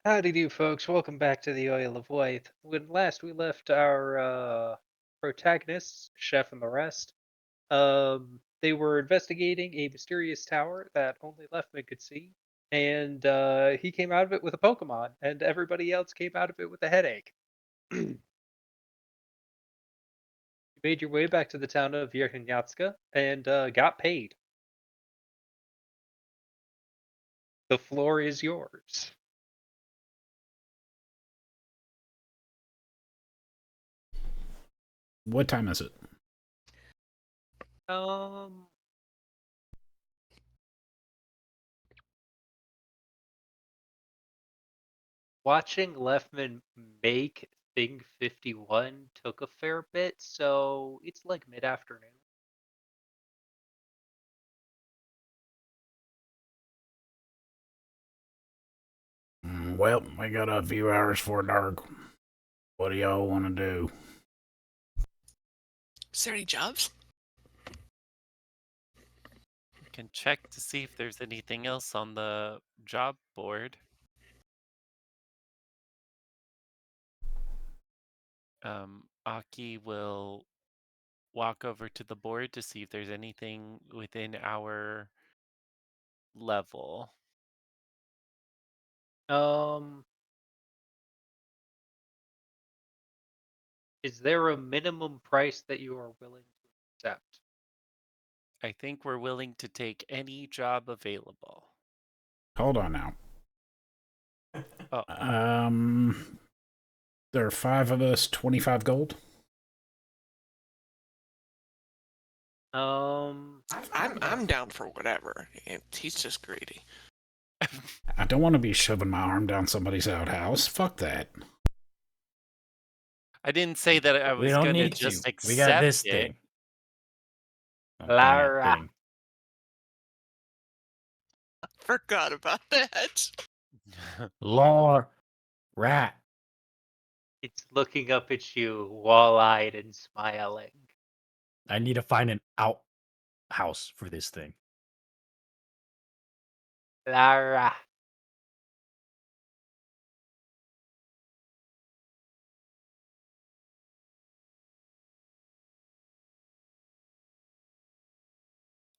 Howdy do, folks. Welcome back to the Oil of Whithe. When last we left our protagonists, Chef and the rest, they were investigating a mysterious tower that only Leftman could see, and he came out of it with a Pokemon, and everybody else came out of it with a headache. You made your way back to the town of Yerkanyatska and got paid. The floor is yours. What time is it? Um, Watching Leftman make Thing 51 took a fair bit, so it's like mid-afternoon. Well, we got a few hours for dark. What do y'all want to do? Is there any jobs? We can check to see if there's anything else on the job board. Aki will walk over to the board to see if there's anything within our level. Um, is there a minimum price that you are willing to accept? I think we're willing to take any job available. Hold on now. Oh, There are five of us, 25 gold. I'm down for whatever. He's just greedy. I don't want to be shoving my arm down somebody's outhouse. Fuck that. I didn't say that I We was don't gonna need to. just accept We got this it. thing. Lara. Thing. Forgot about that. Lore rat. It's looking up at you, wall-eyed and smiling. I need to find an outhouse for this thing. Lara.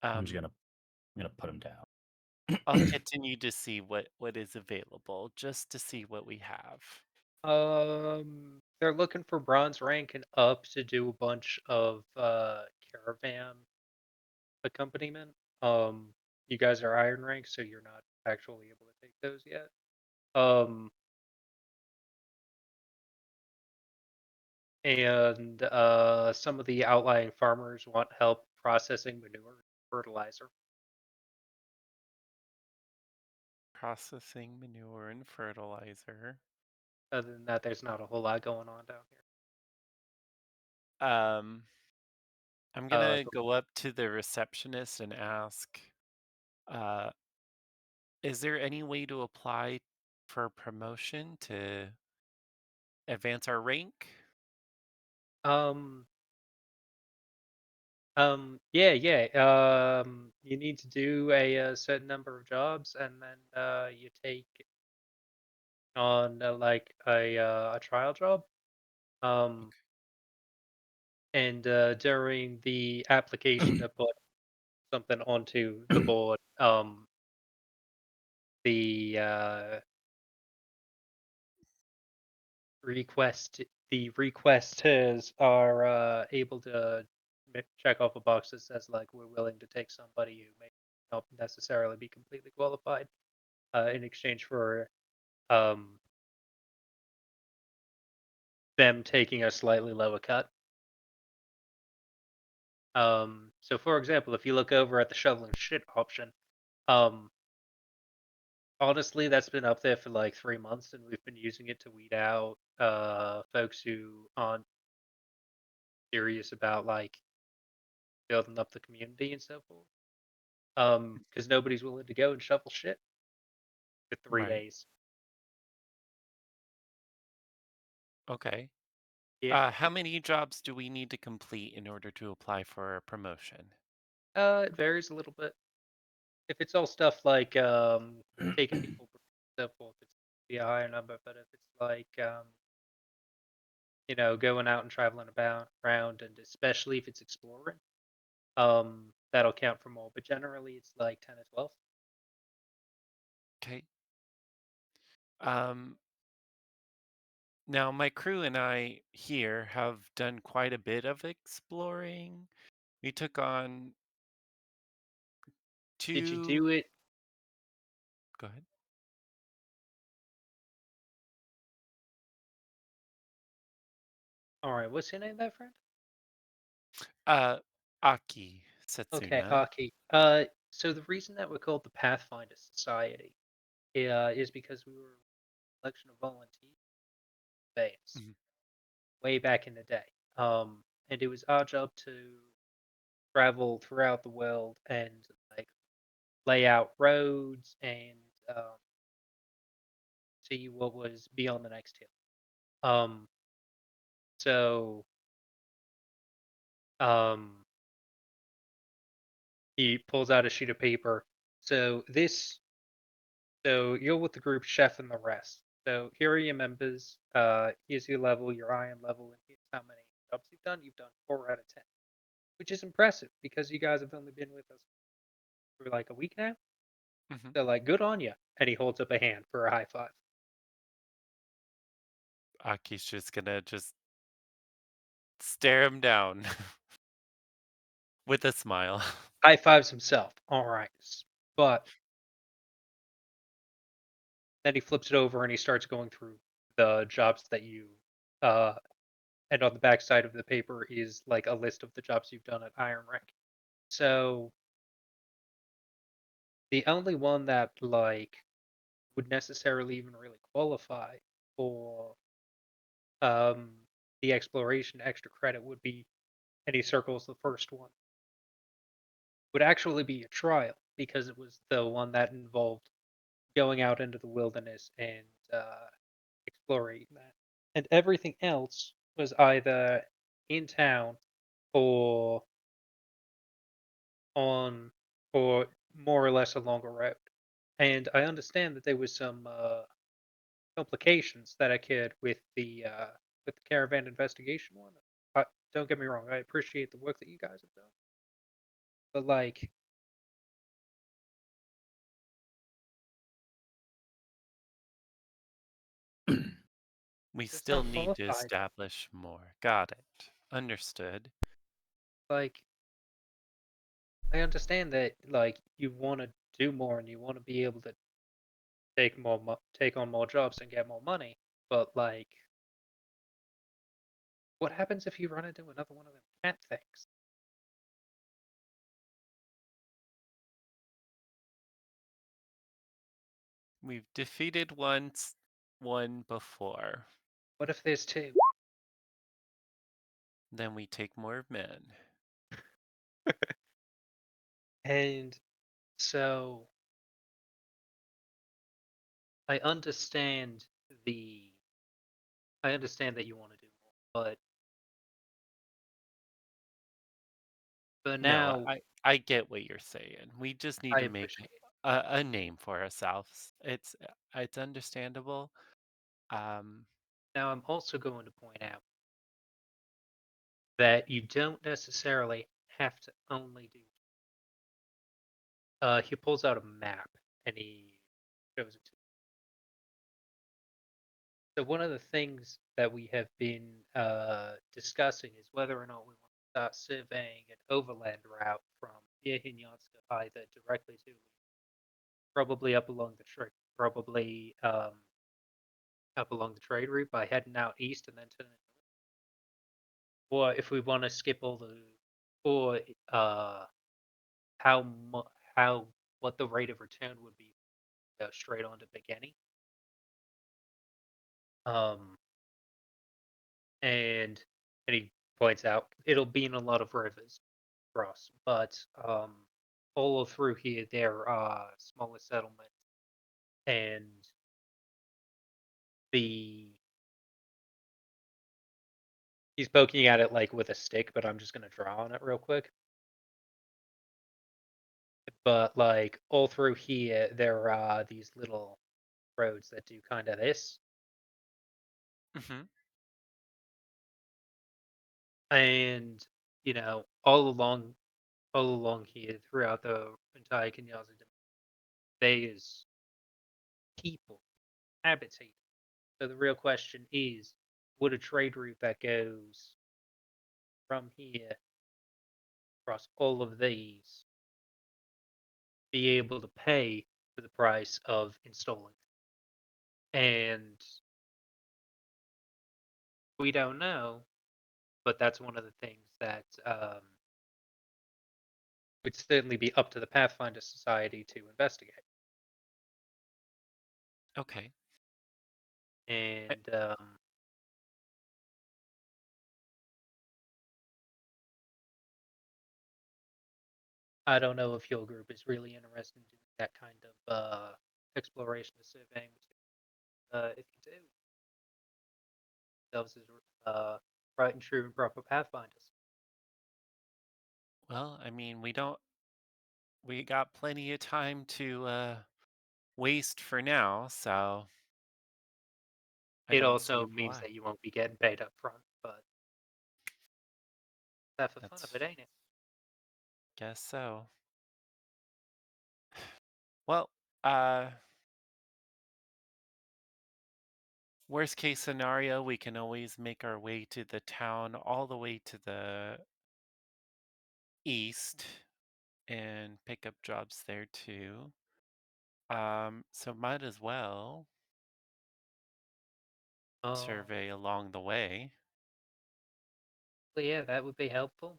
I'm gonna put him down. I'll continue to see what is available, just to see what we have. They're looking for bronze rank and up to do a bunch of caravan accompaniment. You guys are iron rank, so you're not actually able to take those yet. And some of the outlying farmers want help processing manure and fertilizer. Processing manure and fertilizer. Other than that, there's not a whole lot going on down here. I'm gonna go up to the receptionist and ask, uh, is there any way to apply for promotion to advance our rank? Um, yeah. You need to do a certain number of jobs, and then you take on like a trial job. Um, and during the application to put something onto the board, the requesters are able to check off a box that says like we're willing to take somebody who may not necessarily be completely qualified in exchange for um, them taking a slightly lower cut. So for example, if you look over at the shoveling shit option, um, honestly, that's been up there for like 3 months, and we've been using it to weed out folks who aren't serious about like building up the community and so forth. Because nobody's willing to go and shovel shit for 3 days. Okay. Yeah. How many jobs do we need to complete in order to apply for a promotion? It varies a little bit. If it's all stuff like taking people and so forth, it's be a higher number. But if it's like going out and traveling around, and especially if it's exploring, that'll count for more. But generally, it's like 10 or 12. Okay. Um, Now, my crew and I here have done quite a bit of exploring. We took on Did you two. do it? Go ahead. All right. What's your name, there, friend? Uh, Aki Okay, Setsuna. Aki. So the reason that we're called the Pathfinder Society, is because we were a collection of volunteers Mhm. way back in the day. And it was our job to travel throughout the world and like lay out roads and um, see what was beyond the next hill. So um, he pulls out a sheet of paper. So you're with the group chef and the rest. So here are your members. Here's your level, your iron level, and here's how many jobs you've done. You've done 4 out of 10, which is impressive because you guys have only been with us for like a week now. Mhm. So like, good on you. And he holds up a hand for a high five. Aki's just gonna stare him down with a smile. High fives himself. All right, but then he flips it over and he starts going through the jobs that you uh and on the back side of the paper is like a list of the jobs you've done at Iron Rank. So the only one that like would necessarily even really qualify for um the exploration extra credit would be, and he circles the first one, would actually be a trial because it was the one that involved going out into the wilderness and exploring that. And everything else was either in town or on or more or less along a road. And I understand that there was some complications that occurred with the caravan investigation one. Don't get me wrong, I appreciate the work that you guys have done, but like, We it's still not need to qualified. establish more. Got it. Understood. Like, I understand that like you want to do more and you want to be able to take on more jobs and get more money, but like, what happens if you run into another one of them cat things? We've defeated one before. What if there's two? Then we take more men. And so I understand the I understand that you want to do more, but for No, now, I get what you're saying. We just need I to make appreciate it. a name for ourselves. It's understandable. Um, Now, I'm also going to point out that you don't necessarily have to only do. He pulls out a map and he shows it to. So one of the things that we have been discussing is whether or not we want to start surveying an overland route from Yehinyatska either directly to, probably up along the trade, probably up along the trade route by heading out east and then turning north. Or if we want to skip all the, or how mu- how what the rate of return would be, go straight on to Beginning. Um, and he points out it'll be in a lot of rivers cross, but all through here there are smaller settlements, and the he's poking at it like with a stick, but I'm just gonna draw on it real quick. But like all through here there are these little roads that do kind of this. Hmm. And all along here throughout the entire Kenyaza domain, there is people habitating. So the real question is, would a trade route that goes from here across all of these be able to pay for the price of installing? And we don't know, but that's one of the things that would certainly be up to the Pathfinder Society to investigate. Okay. And I don't know if your group is really interested in doing that kind of exploration or surveying. If you do, themselves as right and true and proper Pathfinders. Well, I mean, we got plenty of time to waste for now, so I It don't see also means why. that you won't be getting paid up front, but that's the fun of That's it, ain't it? guess so. Well, uh, worst case scenario, we can always make our way to the town all the way to the east and pick up jobs there too. So might as well Um, survey along the way. but yeah, that would be helpful.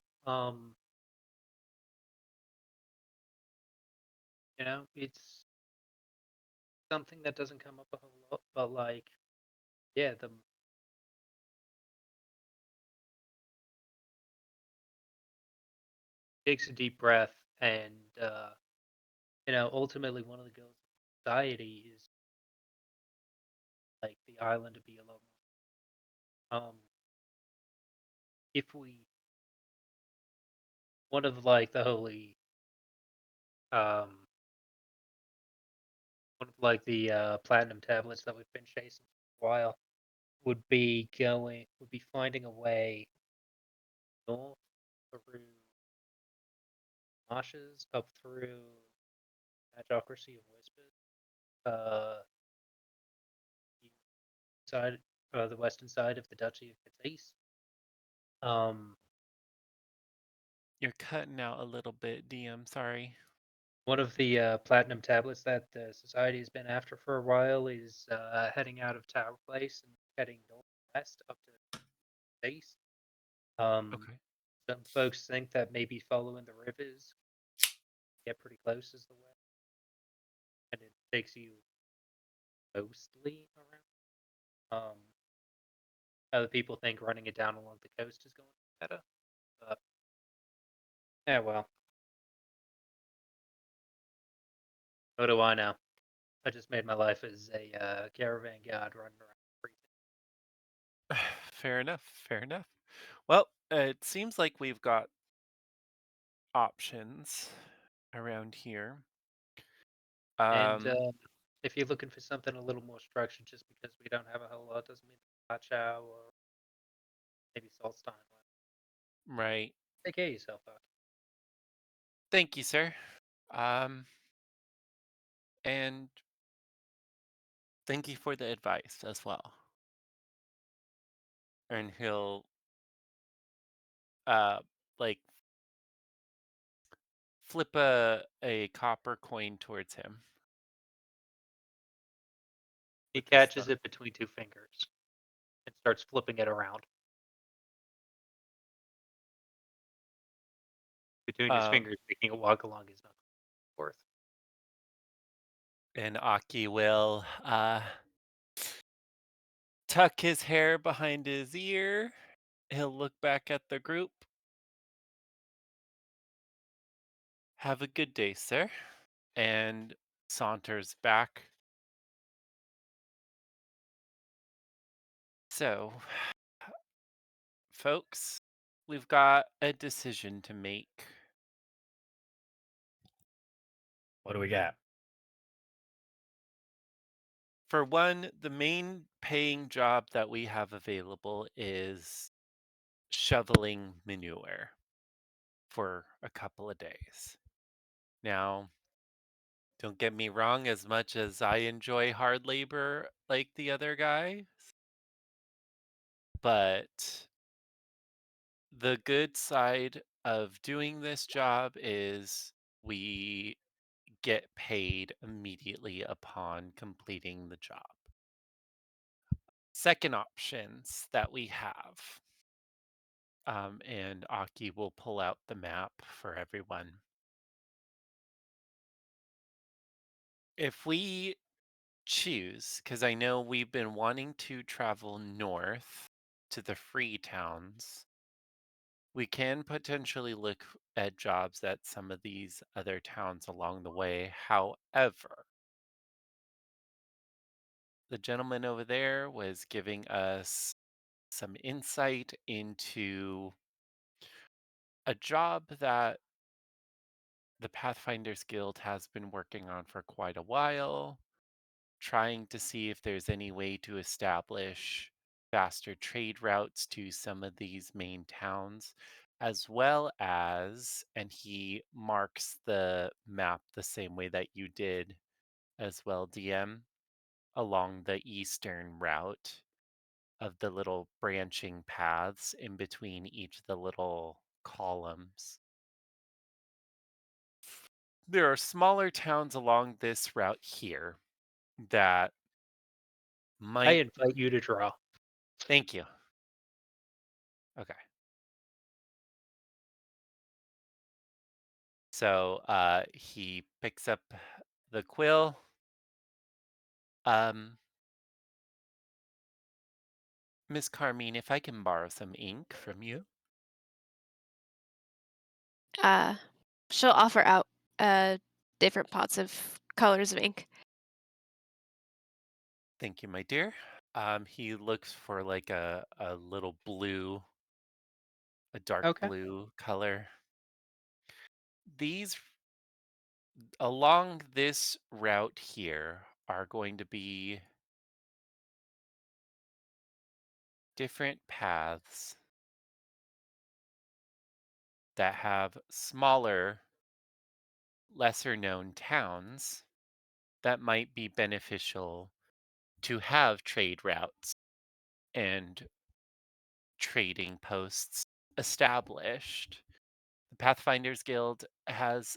It's something that doesn't come up a whole lot, but like, yeah, the takes a deep breath, and ultimately one of the goals of society is like the island to be a lot more. If we one of like the holy um one of like the platinum tablets that we've been chasing for a while would be finding a way north through marshes up through Magocracy of Whispers, uh, side, the western side of the Duchy of Cathays. Um, You're cutting out a little bit, DM. Sorry. one of the platinum tablets that the society has been after for a while is heading out of Tower Place and heading northwest up to the east. Um, Okay. some folks think that maybe following the rivers get pretty close as the west, and it takes you mostly around. Other people think running it down along the coast is going to be better, but yeah, well, what do I know? I just made my life as a caravan guard running around freezing. Fair enough. Fair enough. Well, it seems like we've got options around here. And Um, if you're looking for something a little more structured, just because we don't have a whole lot doesn't mean Pachow or maybe Saltstein. right. Take care of yourself, Buck. Thank you, sir. Um, and thank you for the advice as well. And he'll uh like flip a copper coin towards him He with his catches thumb. it between two fingers and starts flipping it around. Between his Um, fingers, making it walk along his knuckles. Worth. and Aki will tuck his hair behind his ear. He'll look back at the group. Have a good day, sir. And saunters back. So, folks, we've got a decision to make. What do we got? For one, the main paying job that we have available is shoveling manure for a couple of days. Now, don't get me wrong, as much as I enjoy hard labor like the other guy, but the good side of doing this job is we get paid immediately upon completing the job. Second options that we have, and Aki will pull out the map for everyone. If we choose, because I know we've been wanting to travel north to the free towns, we can potentially look at jobs at some of these other towns along the way. However, the gentleman over there was giving us some insight into a job that the Pathfinders Guild has been working on for quite a while, trying to see if there's any way to establish faster trade routes to some of these main towns, as well as, and he marks the map the same way that you did as well, DM, along the eastern route of the little branching paths in between each of the little columns. There are smaller towns along this route here that I might. invite you to draw. Thank you. Okay. So he picks up the quill. Miss Carmine, if I can borrow some ink from you. She'll offer out different pots of colors of ink. Thank you, my dear. He looks for like a little blue, a dark Okay. blue color. These along this route here are going to be different paths that have smaller, lesser known towns that might be beneficial to have trade routes and trading posts established. The Pathfinders Guild has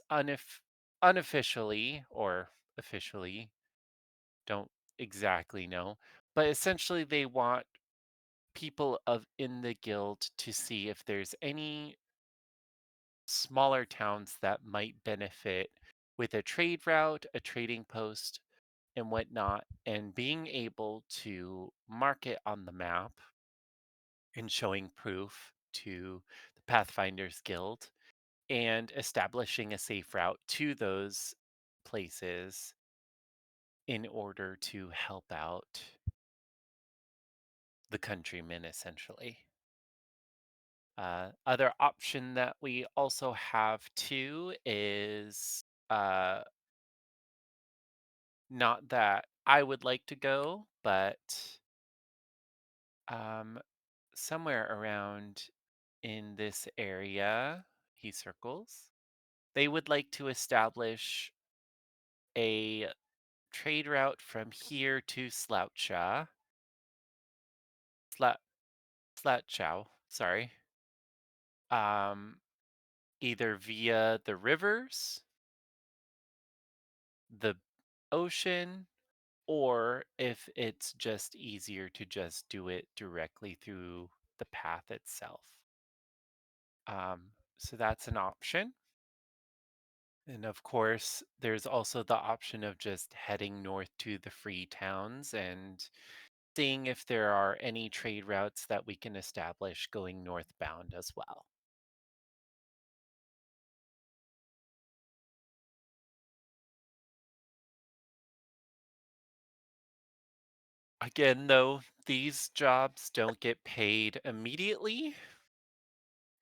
unofficially or officially, don't exactly know, but essentially they want people of in the guild to see if there's any smaller towns that might benefit with a trade route, a trading post, and whatnot, and being able to mark it on the map and showing proof to the Pathfinders Guild and establishing a safe route to those places in order to help out the countrymen, essentially. Other option that we also have too is not that I would like to go, but um, somewhere around in this area, he circles, they would like to establish a trade route from here to Slat, Slatchow, sorry. Either via the rivers, the ocean, or if it's just easier to just do it directly through the path itself. So that's an option. And of course, there's also the option of just heading north to the free towns and seeing if there are any trade routes that we can establish going northbound as well. Again, though, these jobs don't get paid immediately,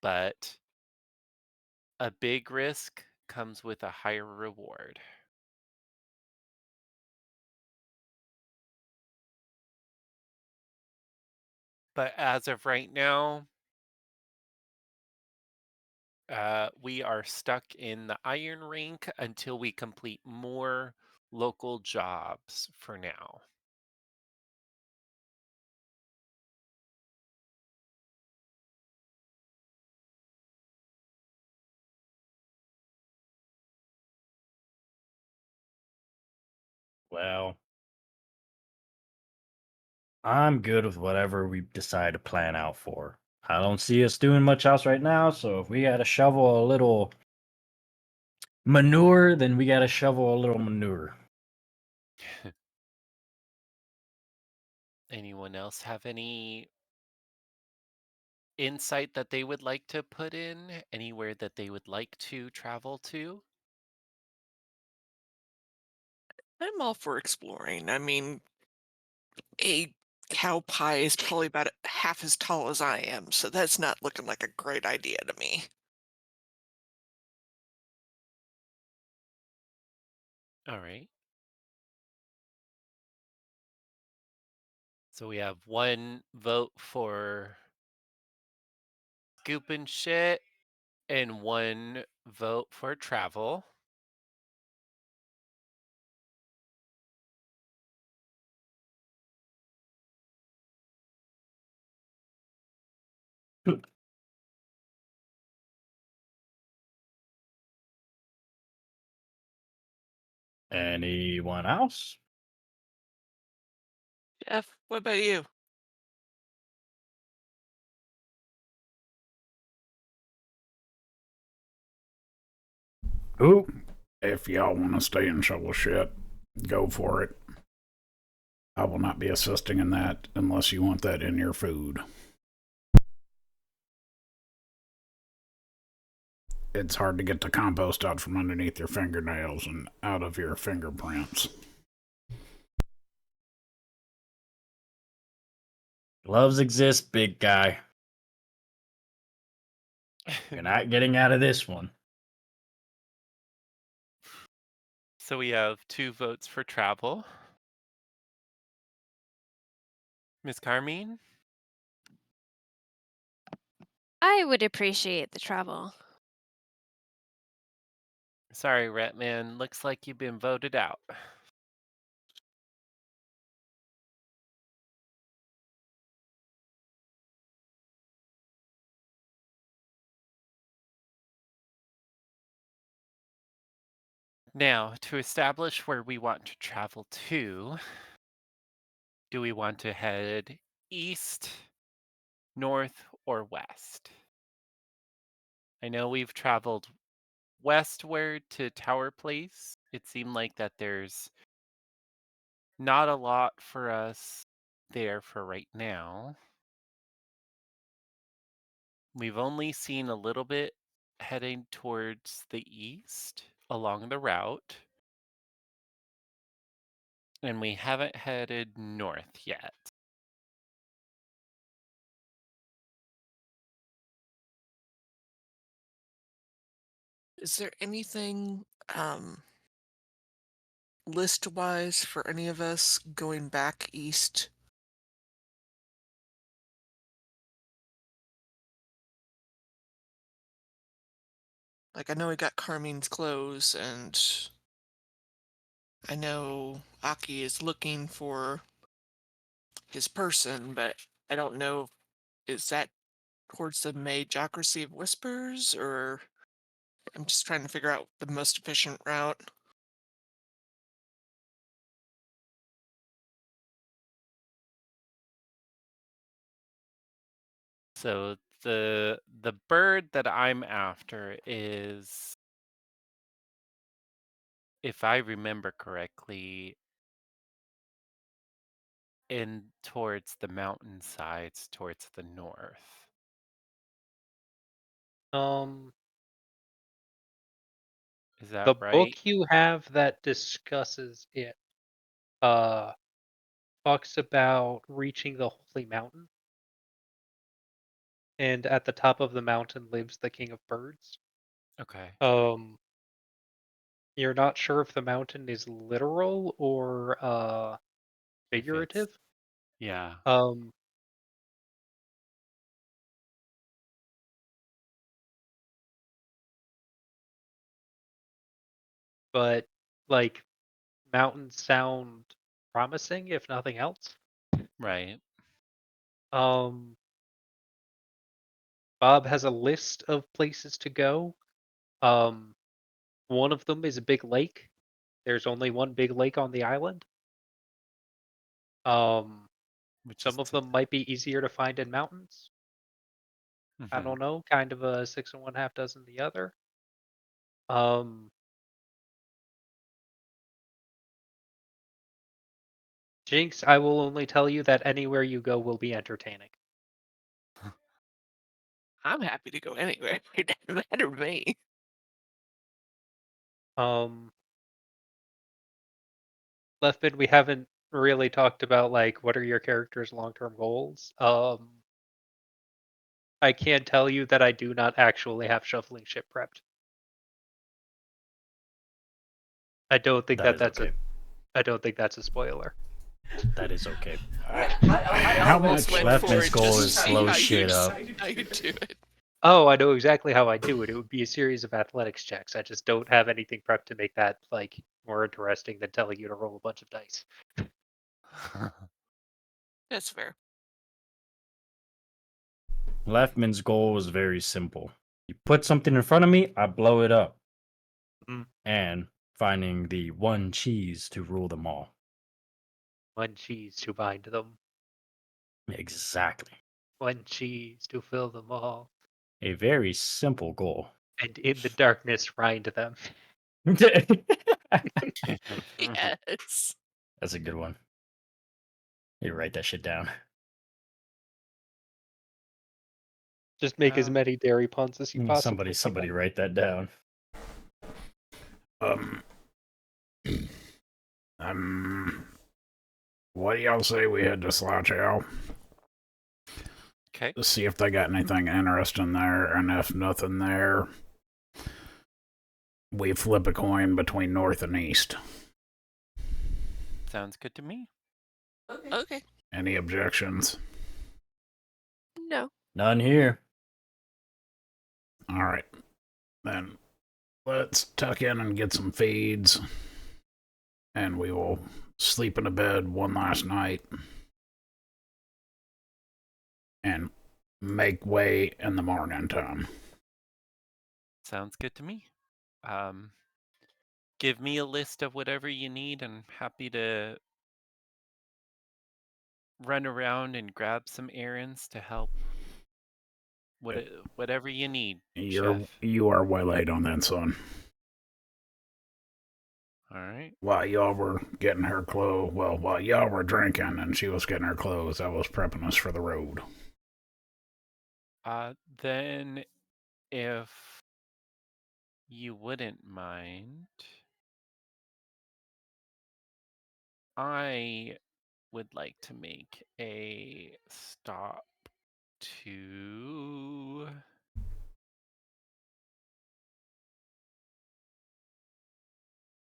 but a big risk comes with a higher reward. But as of right now, we are stuck in the iron rink until we complete more local jobs for now. Well, I'm good with whatever we decide to plan out for. I don't see us doing much else right now, so if we gotta shovel a little manure, then we gotta shovel a little manure. Anyone else have any insight that they would like to put in? Anywhere that they would like to travel to? I'm all for exploring. I mean, a cow pie is probably about half as tall as I am, so that's not looking like a great idea to me. All right. So we have one vote for scoop and shit and one vote for travel. Anyone else? Jeff, what about you? Ooh, if y'all want to stay and shovel shit, go for it. I will not be assisting in that unless you want that in your food. It's hard to get the compost out from underneath your fingernails and out of your fingerprints. Gloves exist, big guy. You're not getting out of this one. So we have 2 votes for travel. Miss Carmine? I would appreciate the travel. Sorry, Ratman. Looks like you've been voted out. Now, to establish where we want to travel to, do we want to head east, north, or west? I know we've traveled westward to Tower Place. It seemed like that there's not a lot for us there for right now. We've only seen a little bit heading towards the east along the route, and we haven't headed north yet. Is there anything list-wise for any of us going back east? Like, I know we got Carmine's clothes, and I know Aki is looking for his person, but I don't know, is that towards the Magocracy of Whispers, or I'm just trying to figure out the most efficient route. So the bird that I'm after is, if I remember correctly, in towards the mountainsides towards the north. Um, Is that the right? book you have that discusses it, uh, talks about reaching the Holy Mountain, and at the top of the mountain lives the King of Birds. Okay. Um, you're not sure if the mountain is literal or If it's figurative. yeah. Um, but like mountains sound promising, if nothing else. Right. Bob has a list of places to go. One of them is a big lake. There's only one big lake on the island. Which is Some of them might be easier to find in mountains. I don't know, kind of a 6 and 1/2 dozen the other. Jinx, I will only tell you that anywhere you go will be entertaining. I'm happy to go anywhere. It doesn't matter to me. Leftman, we haven't really talked about like what are your character's long-term goals. I can tell you that I do not actually have shuffling ship prepped. I don't think That is that's okay. I don't think that's a spoiler. That is okay. How almost much? went Left for man's it goal just is to see slow how shit you up. how you do it. Oh, I know exactly how I do it. It would be a series of athletics checks. I just don't have anything prepped to make that like more interesting than telling you to roll a bunch of dice. That's fair. Leftman's goal was very simple. You put something in front of me, I blow it up. Mm. And finding the one cheese to rule them all. One cheese to bind them. Exactly. One cheese to fill them all. A very simple goal. And in the darkness rind them. Yes. That's a good one. You write that shit down. Just make as many dairy puns as you possibly Somebody can. write that down. What do y'all say we head to Slouch Owl? Okay. To see if they got anything interesting there, and if nothing there, we flip a coin between north and east. Sounds good to me. Okay. Any objections? No. None here. All right. Then let's tuck in and get some feeds, and we will sleep in a bed one last night and make way in the morning time. Sounds good to me. Give me a list of whatever you need. I'm happy to run around and grab some errands to help. Whatever you need, Chef. You are waylaid on that, son. All right. While y'all were getting her clothes, while y'all were drinking and she was getting her clothes, I was prepping us for the road. Then if you wouldn't mind, I would like to make a stop to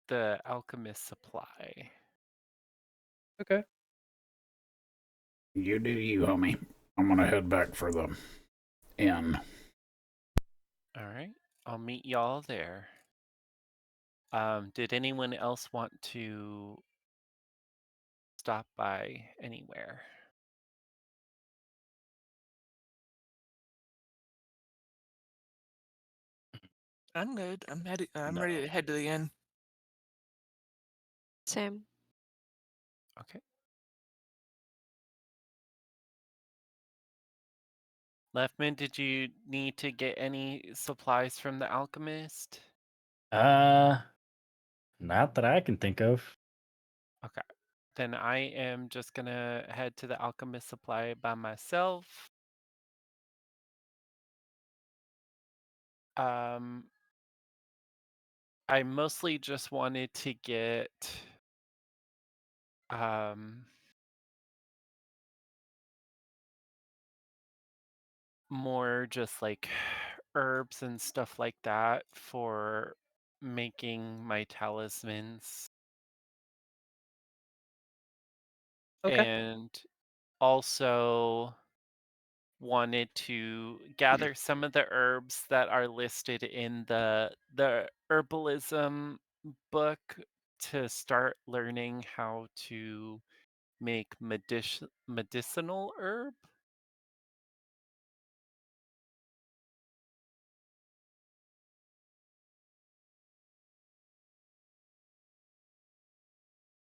the alchemist supply. Okay. You do you, homie. I'm gonna head back for the inn. All right. I'll meet y'all there. Did anyone else want to stop by anywhere? I'm good. I'm No. ready to head to the inn. Same. Okay. Leftman, did you need to get any supplies from the alchemist? Not that I can think of. Okay. Then I am just gonna head to the alchemist supply by myself. I mostly just wanted to get more just like herbs and stuff like that for making my talismans. Okay. And also wanted to gather some of the herbs that are listed in the herbalism book to start learning how to make medicinal herb?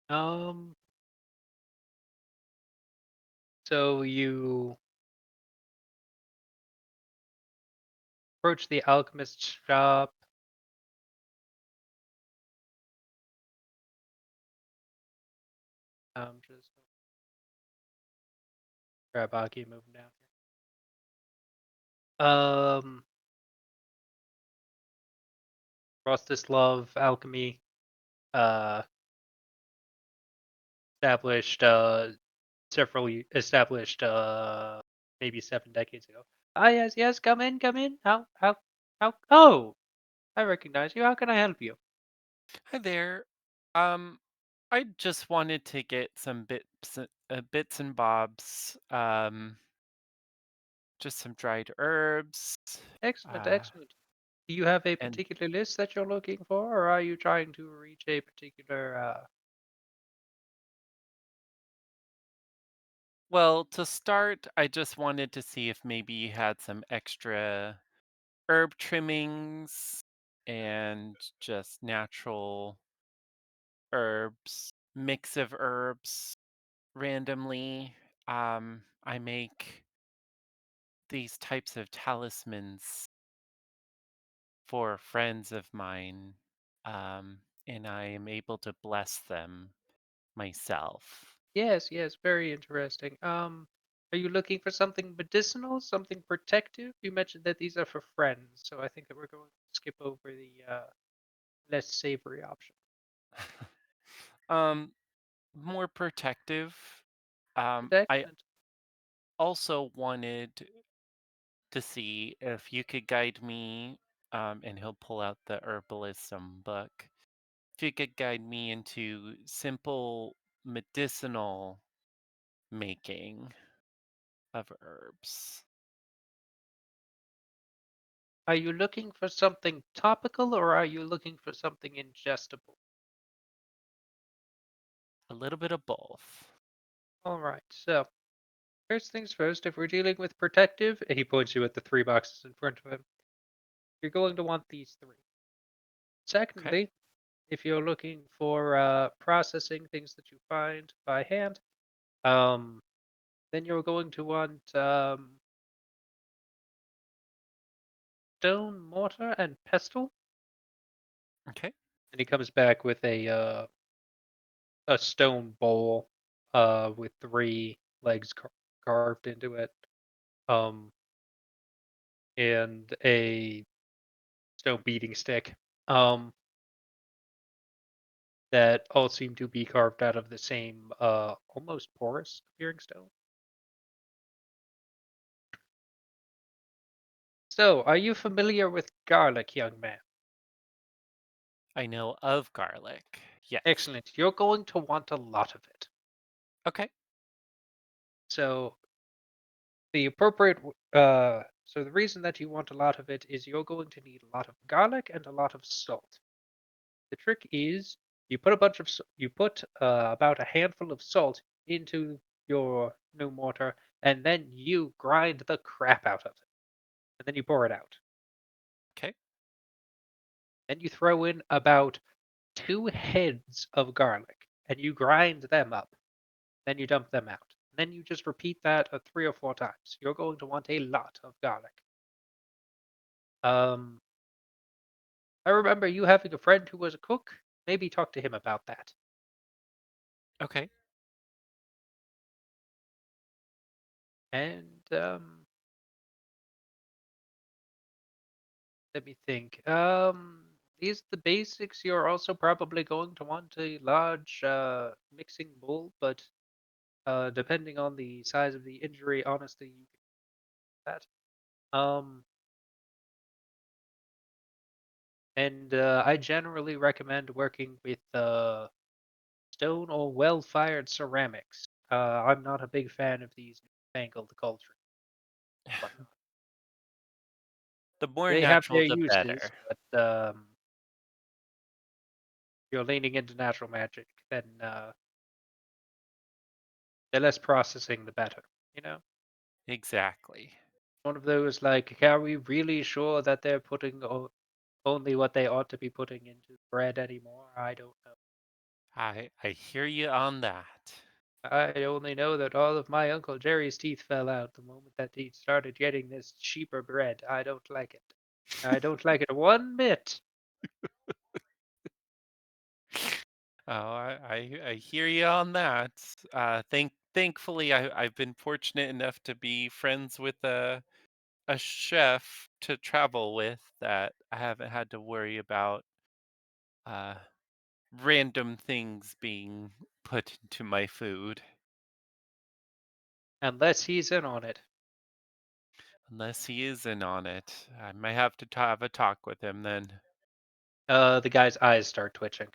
Um, so you approach the alchemist's shop. Just grab Aki, moving down here. Rostislav alchemy, uh, established, maybe 7 decades ago. Ah, yes, yes, come in, come in. How? Oh, I recognize you. How can I help you? Hi there. Um, I just wanted to get some bits and bobs. Just some dried herbs. Excellent, Uh, excellent. Do you have a and particular list that you're looking for, or are you trying to reach a particular? well, to start, I just wanted to see if maybe you had some extra herb trimmings and just natural herbs, mix of herbs randomly. I make these types of talismans for friends of mine, and I am able to bless them myself. Yes, yes, very interesting. Are you looking for something medicinal, something protective? You mentioned that these are for friends, so I think that we're going to skip over the less savory option. um, More protective. I Excellent. also wanted to see if you could guide me, and he'll pull out the herbalism book. If you could guide me into simple medicinal making of herbs. Are you looking for something topical, or are you looking for something ingestible? A little bit of both. All right, so first things first, if we're dealing with protective, and he points you at the 3 boxes in front of him, you're going to want these three. Okay. Secondly, if you're looking for processing things that you find by hand, um, then you're going to want stone, mortar, and pestle. Okay. And he comes back with a stone bowl with three legs carved into it, um, and a stone beating stick. That all seem to be carved out of the same almost porous appearing stone. So, are you familiar with garlic, young man? I know of garlic. Yes. Excellent. You're going to want a lot of it. Okay. So, the appropriate so the reason that you want a lot of it is you're going to need a lot of garlic and a lot of salt. The trick is you put about a handful of salt into your new mortar, and then you grind the crap out of it, and then you pour it out. Okay. Then you throw in about 2 heads of garlic, and you grind them up. Then you dump them out. Then you just repeat that 3 or 4 times. You're going to want a lot of garlic. Um, I remember you having a friend who was a cook. Maybe talk to him about that. Okay. And let me think. These are the basics. You're also probably going to want a large mixing bowl, but depending on the size of the injury, honestly, you can do that. And I generally recommend working with stone or well-fired ceramics. I'm not a big fan of these newfangled culture whatnot. The more They have natural, their the uses, better. but you're leaning into natural magic, then the less processing, the better. You know, Exactly. one of those like, are we really sure that they're putting only what they ought to be putting into bread anymore? I don't know. I hear you on that. I only know that all of my Uncle Jerry's teeth fell out the moment that he started getting this cheaper bread. I don't like it. I don't like it one bit. Oh, I hear you on that. Thankfully, I've been fortunate enough to be friends with a chef to travel with that I haven't had to worry about uh random things being put into my food Unless he's in on it. unless he is in on it. I might have to have a talk with him then. The guy's eyes start twitching.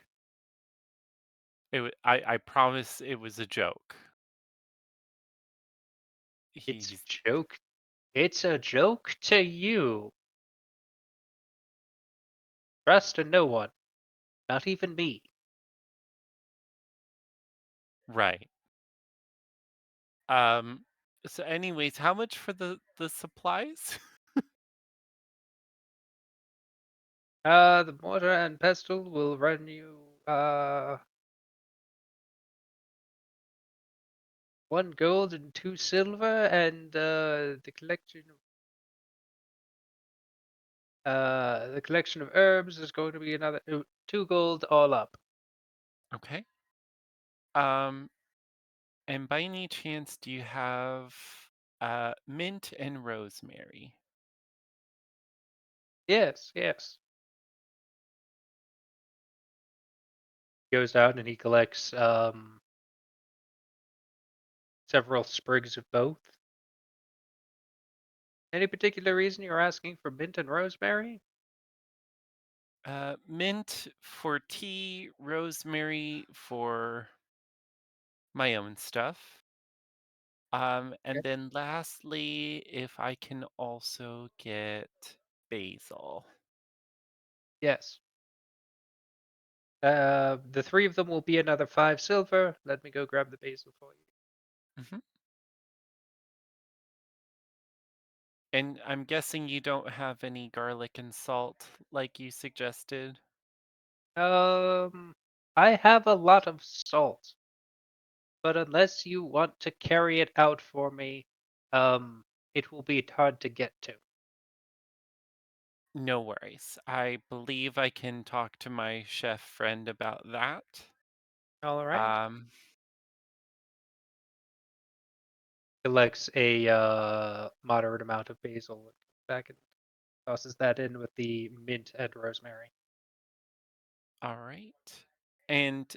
I promise it was a joke. It's a He's joke. It's a joke to you. Trust in no one. Not even me. right. Um so anyways, how much for the supplies? The mortar and pestle will run you, 1 gold and 2 silver, and the collection of herbs is going to be another 2 gold all up. Okay. Um and by any chance do you have mint and rosemary? Yes, yes. Goes out and he collects several sprigs of both. Any particular reason you're asking for mint and rosemary? Mint for tea, rosemary for my own stuff. And Okay. then lastly, if I can also get basil. Yes. The 3 of them will be another 5 silver. Let me go grab the basil for you. hmm And I'm guessing you don't have any garlic and salt like you suggested. I have a lot of salt, but unless you want to carry it out for me, um, it will be hard to get to. No worries. I believe I can talk to my chef friend about that. All right. Um, Collects a moderate amount of basil and comes back and tosses that in with the mint and rosemary. all right. And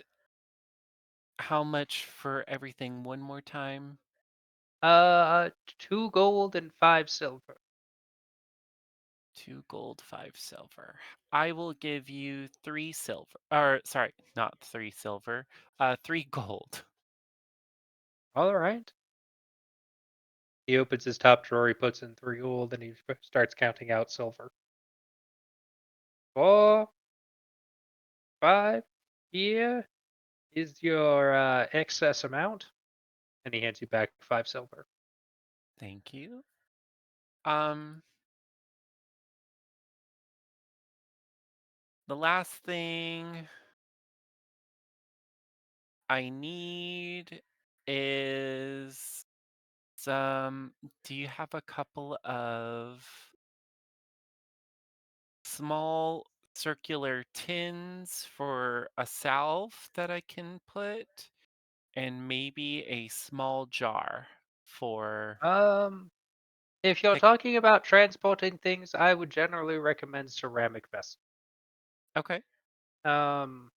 how much for everything one more time? 2 gold and 5 silver. 2 gold, 5 silver. I will give you 3 silver. Or sorry, not 3 silver. 3 gold. All right. He opens his top drawer, he puts in 3 gold, and he starts counting out silver. 4, 5. Here is your excess amount, and he hands you back 5 silver. Thank you. Um, the last thing I need is some. Do you have a couple of small circular tins for a salve that I can put? And maybe a small jar for If you're pick. talking about transporting things, I would generally recommend ceramic vessels. Okay. Um,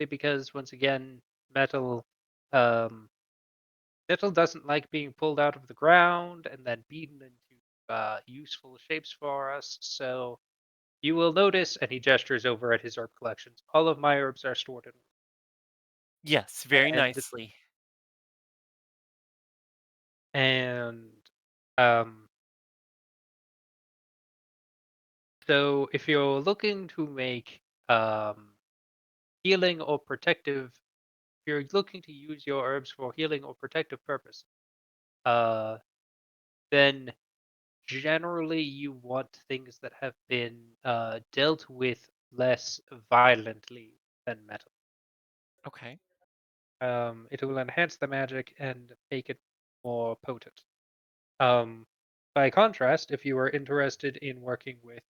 because once again, metal, um, metal doesn't like being pulled out of the ground and then beaten into useful shapes for us. So you will notice, and he gestures over at his herb collections. All of my herbs are stored in, Yes, very and nicely. and um, so if you're looking to make um healing or protective, if you're looking to use your herbs for healing or protective purpose, then generally you want things that have been dealt with less violently than metal. Okay. It will enhance the magic and make it more potent. By contrast, if you are interested in working with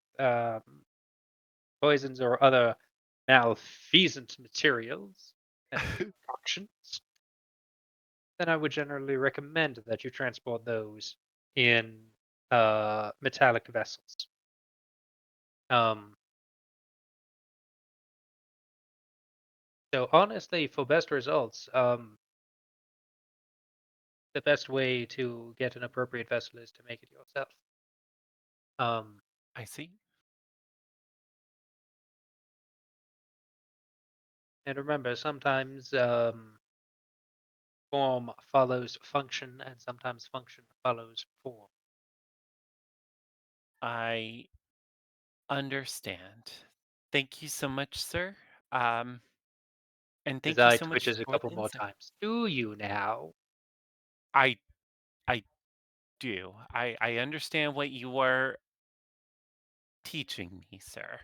poisons or other malfeasant materials and concoctions, then I would generally recommend that you transport those in metallic vessels. So honestly, for best results, the best way to get an appropriate vessel is to make it yourself. I see. And remember, sometimes form follows function, and sometimes function follows form. I understand. Thank you so much, sir. Um, and His thank you eye so much twitches a for couple the more insight. times. Do you now? I I do. I understand what you are teaching me, sir.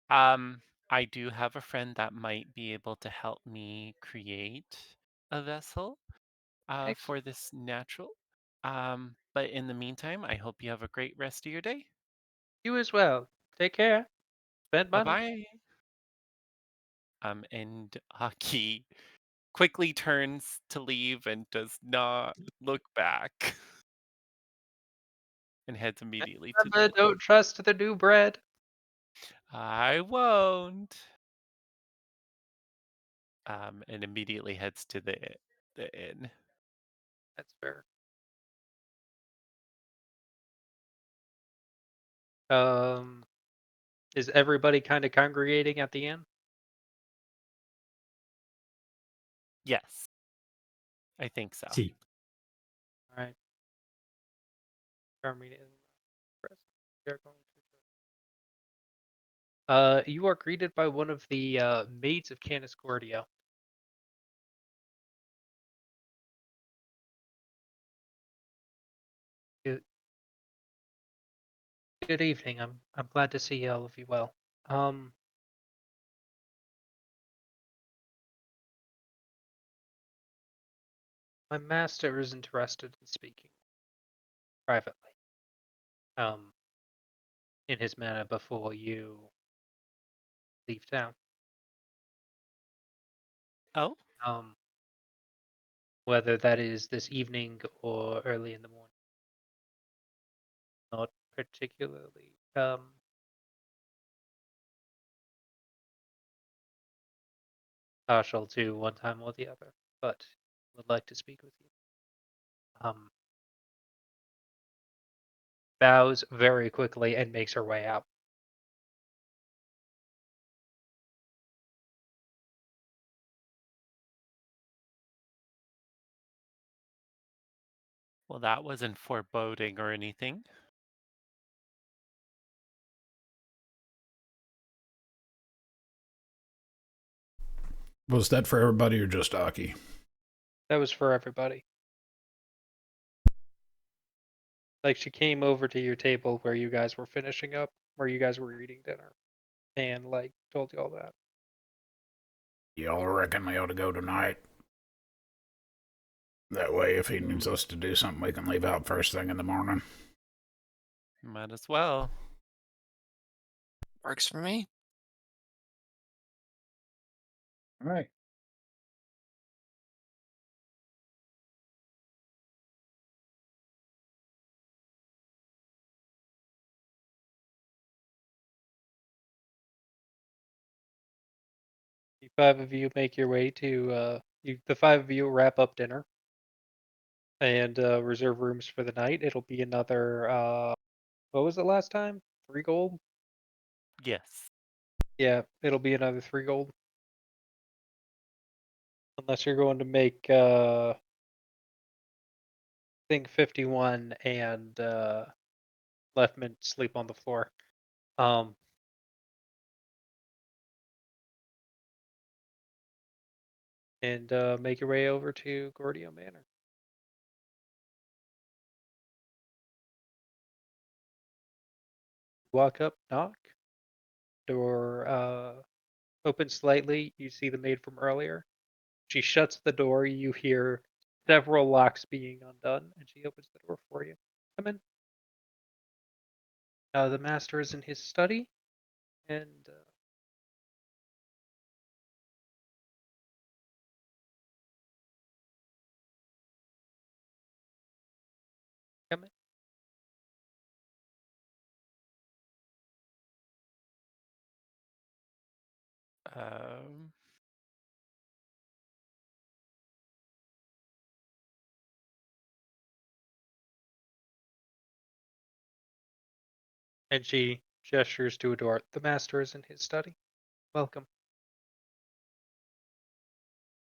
Um, I do have a friend that might be able to help me create a vessel Excellent. for this natural. But in the meantime, I hope you have a great rest of your day. You as well. Take care. Spend Bye money. bye. And Aki quickly turns to leave and does not look back and heads immediately to the Remember, door. don't trust the new bread. I won't. And immediately heads to the inn. That's fair. Is everybody kind of congregating at the end? Yes, I think so. See. All right. Carmine and Chris, they're going to- you are greeted by one of the maids of Canis Cordio. Good, good evening. I'm glad to see all of you well. My master is interested in speaking privately. In his manner before you leave town. Oh, Um, whether that is this evening or early in the morning. Not particularly partial to one time or the other, but would like to speak with you. Bows very quickly and makes her way out. well, that wasn't foreboding or anything. Was that for everybody or just Aki? That was for everybody. Like she came over to your table where you guys were finishing up, where you guys were eating dinner, and like told you all that. Y'all reckon we ought to go tonight? That way, if he needs us to do something, we can leave out first thing in the morning. Might as well. Works for me. All right. The five of you make your way to the five of you wrap up dinner and reserve rooms for the night. It'll be another what was it last time? 3 gold? Yes. Yeah, it'll be another 3 gold. Unless you're going to make thing 51 and Leftman sleep on the floor. Um and make your way over to Gordio Manor. Walk up, knock. Door opens slightly. You see the maid from earlier. She shuts the door. You hear several locks being undone, and she opens the door for you. Come in. The master is in his study, and come in. Um, And she gestures to a door. The master is in his study. Welcome.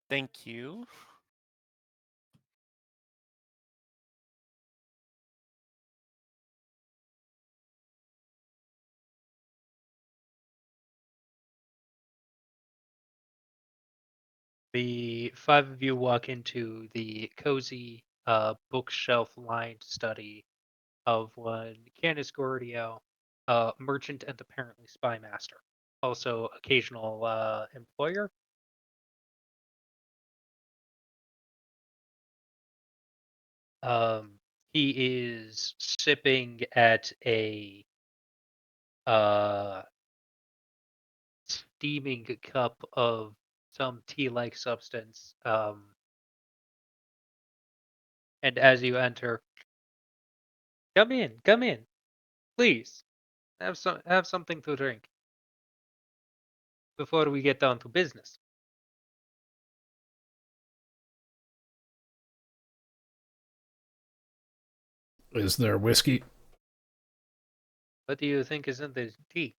Thank you. The five of you walk into the cozy bookshelf-lined study of one Canis Gordio, merchant and apparently spy master, also occasional employer. He is sipping at a steaming cup of some tea-like substance. And as you enter, come in, please. Have something to drink before we get down to business. Is there whiskey? What do you think is in the tea?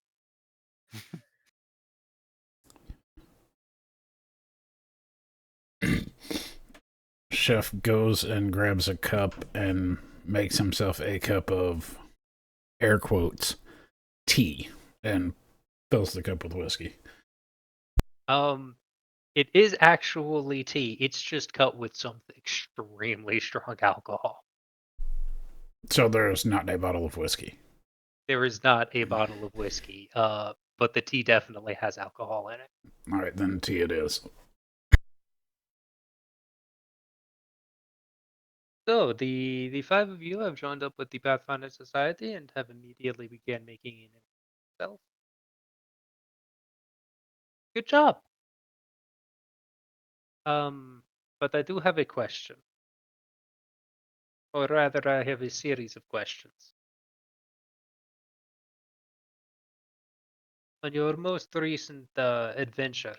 Chef goes and grabs a cup and makes himself a cup of air quotes tea and fills the cup with whiskey. It is actually tea. It's just cut with some extremely strong alcohol. So there's not a bottle of whiskey. There is not a bottle of whiskey, but the tea definitely has alcohol in it. All right, then tea it is. So the five of you have joined up with the Pathfinder Society and have immediately began making an themselves. Good job. But I do have a question, or rather, I have a series of questions. On your most recent adventure,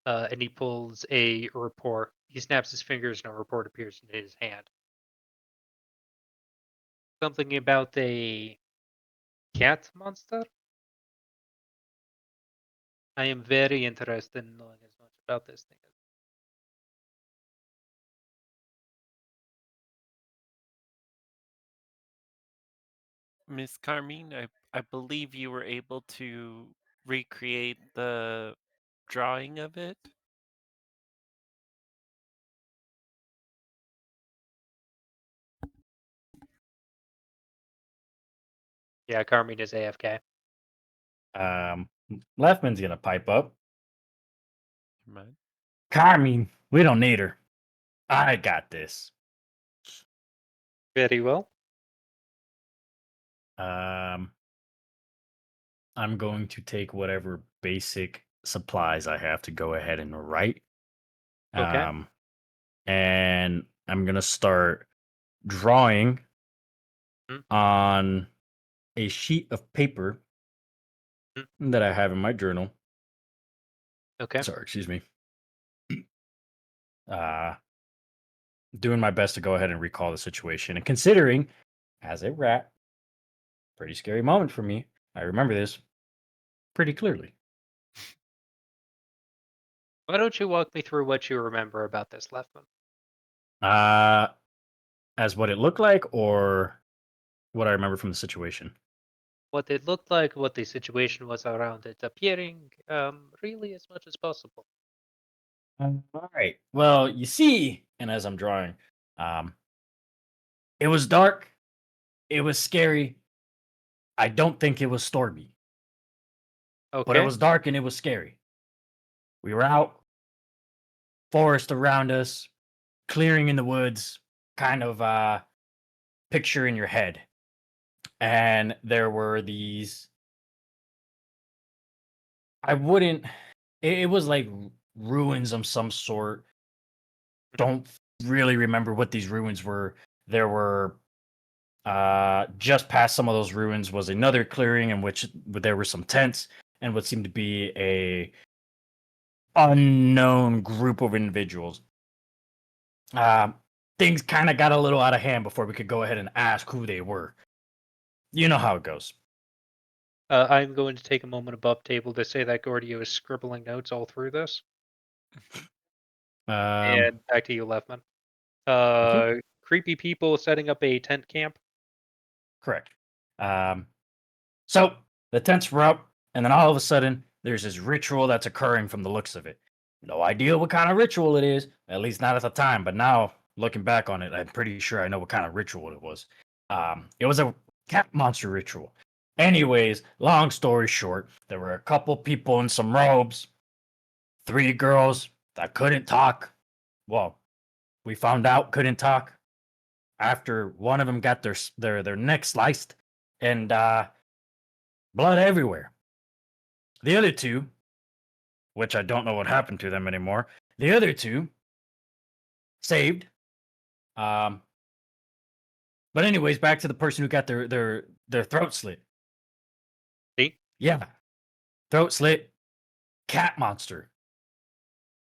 and he pulls a report. He snaps his fingers, and a report appears in his hand. Something about a cat monster? I am very interested in knowing as much about this thing. Miss Carmine, I believe you were able to recreate the drawing of it. Yeah, Carmine is AFK. Leftman's gonna pipe up. Mind? Carmine, we don't need her. I got this. Very well. I'm going to take whatever basic supplies I have to go ahead and write. Okay. And I'm gonna start drawing Mm. on a sheet of paper that I have in my journal. Okay. Sorry, excuse me. Doing my best to go ahead and recall the situation. And considering, as a rat, pretty scary moment for me, I remember this pretty clearly. Why don't you walk me through what you remember about this Leftman? As what it looked like, or what I remember from the situation. what it looked like, what the situation was around it appearing, really as much as possible. All right. Well, you see, and as I'm drawing, um, it was dark. It was scary. I don't think it was stormy, but it Okay. was dark and it was scary. We were out, forest around us, clearing in the woods, kind of picture in your head. And there were these, I wouldn't, it was like ruins of some sort. Don't really remember what these ruins were. There were just past some of those ruins was another clearing in which there were some tents and what seemed to be a unknown group of individuals. Things kind of got a little out of hand before we could go ahead and ask who they were. You know how it goes. I'm going to take a moment above table to say that Gordio is scribbling notes all through this. And back to you, Leftman. you. Creepy people setting up a tent camp. Correct. So the tents were up, and then all of a sudden, there's this ritual that's occurring from the looks of it. No idea what kind of ritual it is, at least not at the time. But now, looking back on it, I'm pretty sure I know what kind of ritual it was. It was a cat monster ritual. Anyways, long story short, there were a couple people in some robes, 3 girls that couldn't talk. Well, we found out couldn't talk after one of them got their neck sliced and blood everywhere. The other 2, which I don't know what happened to them anymore, the other 2 saved. But anyways, back to the person who got their throat slit. See? Yeah, throat slit. Cat monster.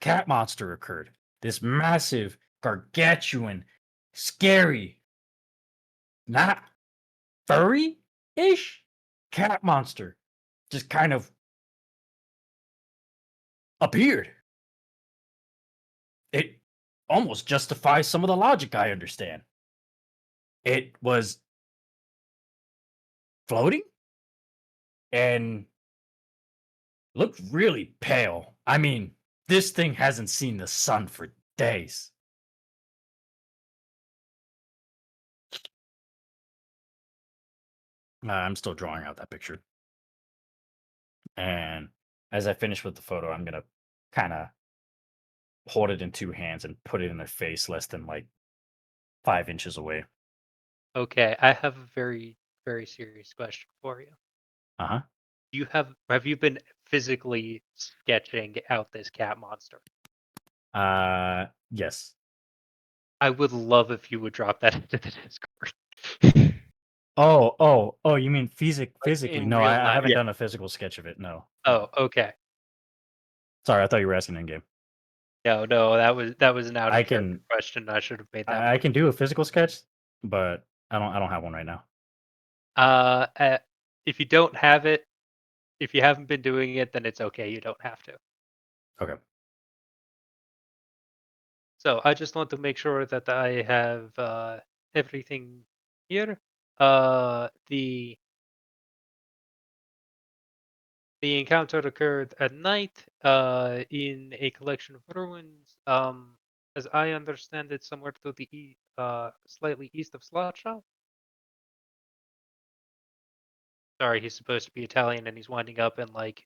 Cat monster occurred. This massive, gargantuan, scary, not furry-ish cat monster just kind of appeared. It almost justifies some of the logic I understand. It was floating and looked really pale. I mean, this thing hasn't seen the sun for days. I'm still drawing out that picture. And as I finish with the photo, I'm going to kind of hold it in 2 hands and put it in their face less than like 5 inches away. Okay, I have a very, very serious question for you. Uh-huh. Have you been physically sketching out this cat monster? Yes. I would love if you would drop that into the Discord. Oh, you mean physically? in No, real I life. haven't Yeah. done a physical sketch of it. No. Oh, okay. Sorry, I thought you were asking in game. No, that was an out I of character can question. I should have made that. I can do a physical sketch, but I don't have one right now. If you don't have it, if you haven't been doing it, then it's okay. You don't have to. Okay. So I just want to make sure that I have everything here. The encounter occurred at night in a collection of ruins. As I understand it, somewhere to the slightly east of Slotshop. Sorry, he's supposed to be Italian, and he's winding up in like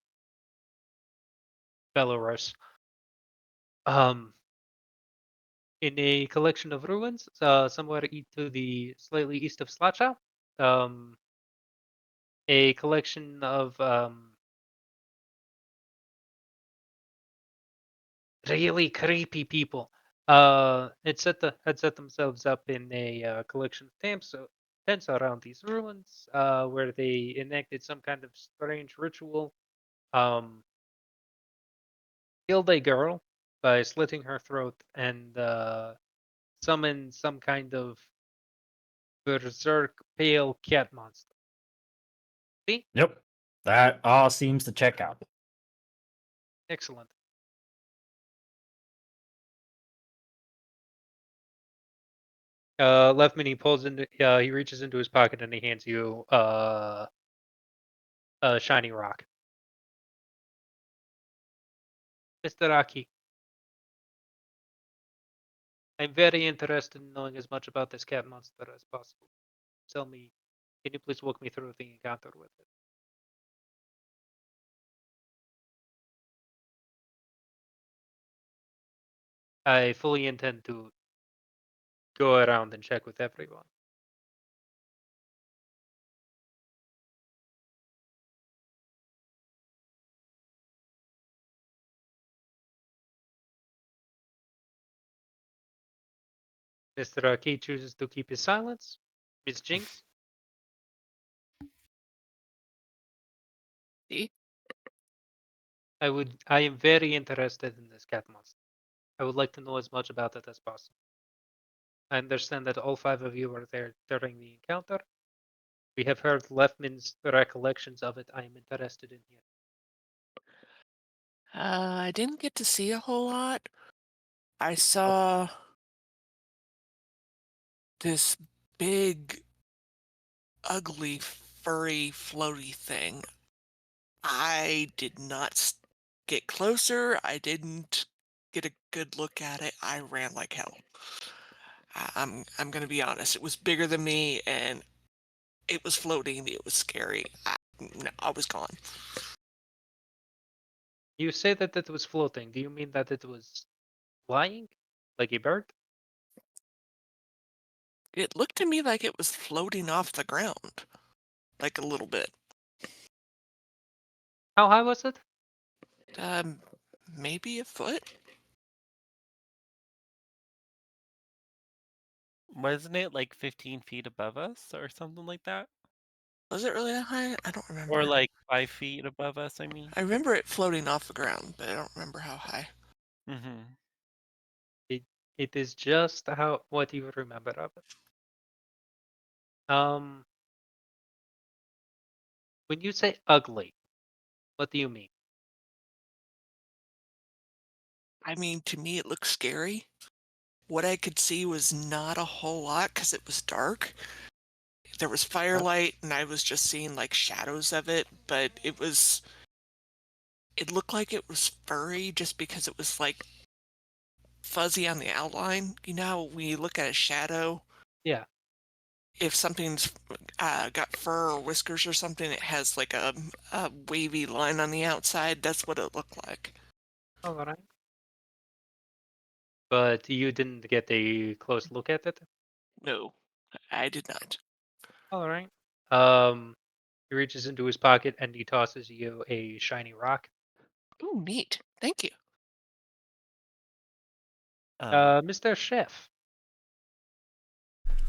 Belarus. In a collection of ruins, somewhere to the slightly east of Slotshop. A collection of really creepy people. Had set themselves up in a collection of tents around these ruins, where they enacted some kind of strange ritual. Killed a girl by slitting her throat and summoned some kind of berserk pale cat monster. See? Yep. That all seems to check out. Excellent. Leftman, he reaches into his pocket and he hands you a shiny rock. Mr. Aki, I'm very interested in knowing as much about this cat monster as possible. Tell me, can you please walk me through the encounter with it? I fully intend to go around and check with everyone. Mr. Aki chooses to keep his silence. Miss Jinx? See? I am very interested in this cat monster. I would like to know as much about it as possible. I understand that all 5 of you were there during the encounter. We have heard Lefman's recollections of it. I am interested in here. I didn't get to see a whole lot. I saw this big, ugly, furry, floaty thing. I did not get closer. I didn't get a good look at it. I ran like hell. I'm gonna be honest. It was bigger than me, and it was floating. It was scary. No, I was gone. You say that it was floating. Do you mean that it was flying? Like a bird? It looked to me like it was floating off the ground, like a little bit. How high was it? Um, maybe a foot. Wasn't it like 15 feet above us or something like that? Was it really that high? I don't remember. Or like 5 feet above us, I mean? I remember it floating off the ground, but I don't remember how high. Mm-hmm. It is just what you remember of it. When you say ugly, what do you mean? I mean, to me, it looked scary. What I could see was not a whole lot because it was dark. There was firelight, and I was just seeing like shadows of it, but it looked like it was furry just because it was like fuzzy on the outline. You know how when you look at a shadow, Yeah. if something's got fur or whiskers or something, it has like a wavy line on the outside. That's what it looked like. All right. But you didn't get a close look at it? No, I did not. All right. He reaches into his pocket and he tosses you a shiny rock. Oh, neat. Thank you. Mr. Chef,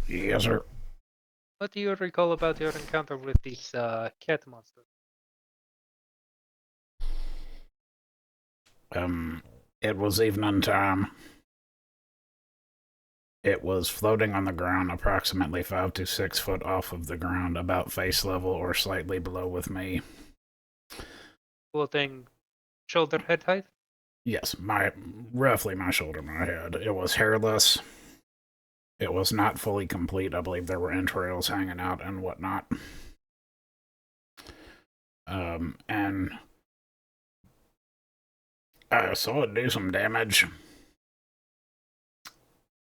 Yes, sir. what do you recall about your encounter with this cat monster? It was evening time. It was floating on the ground approximately 5 to 6 foot off of the ground, about face level or slightly below with me. Floating shoulder head height? Yes, roughly my shoulder, my head. It was hairless. It was not fully complete. I believe there were entrails hanging out and whatnot. And I saw it do some damage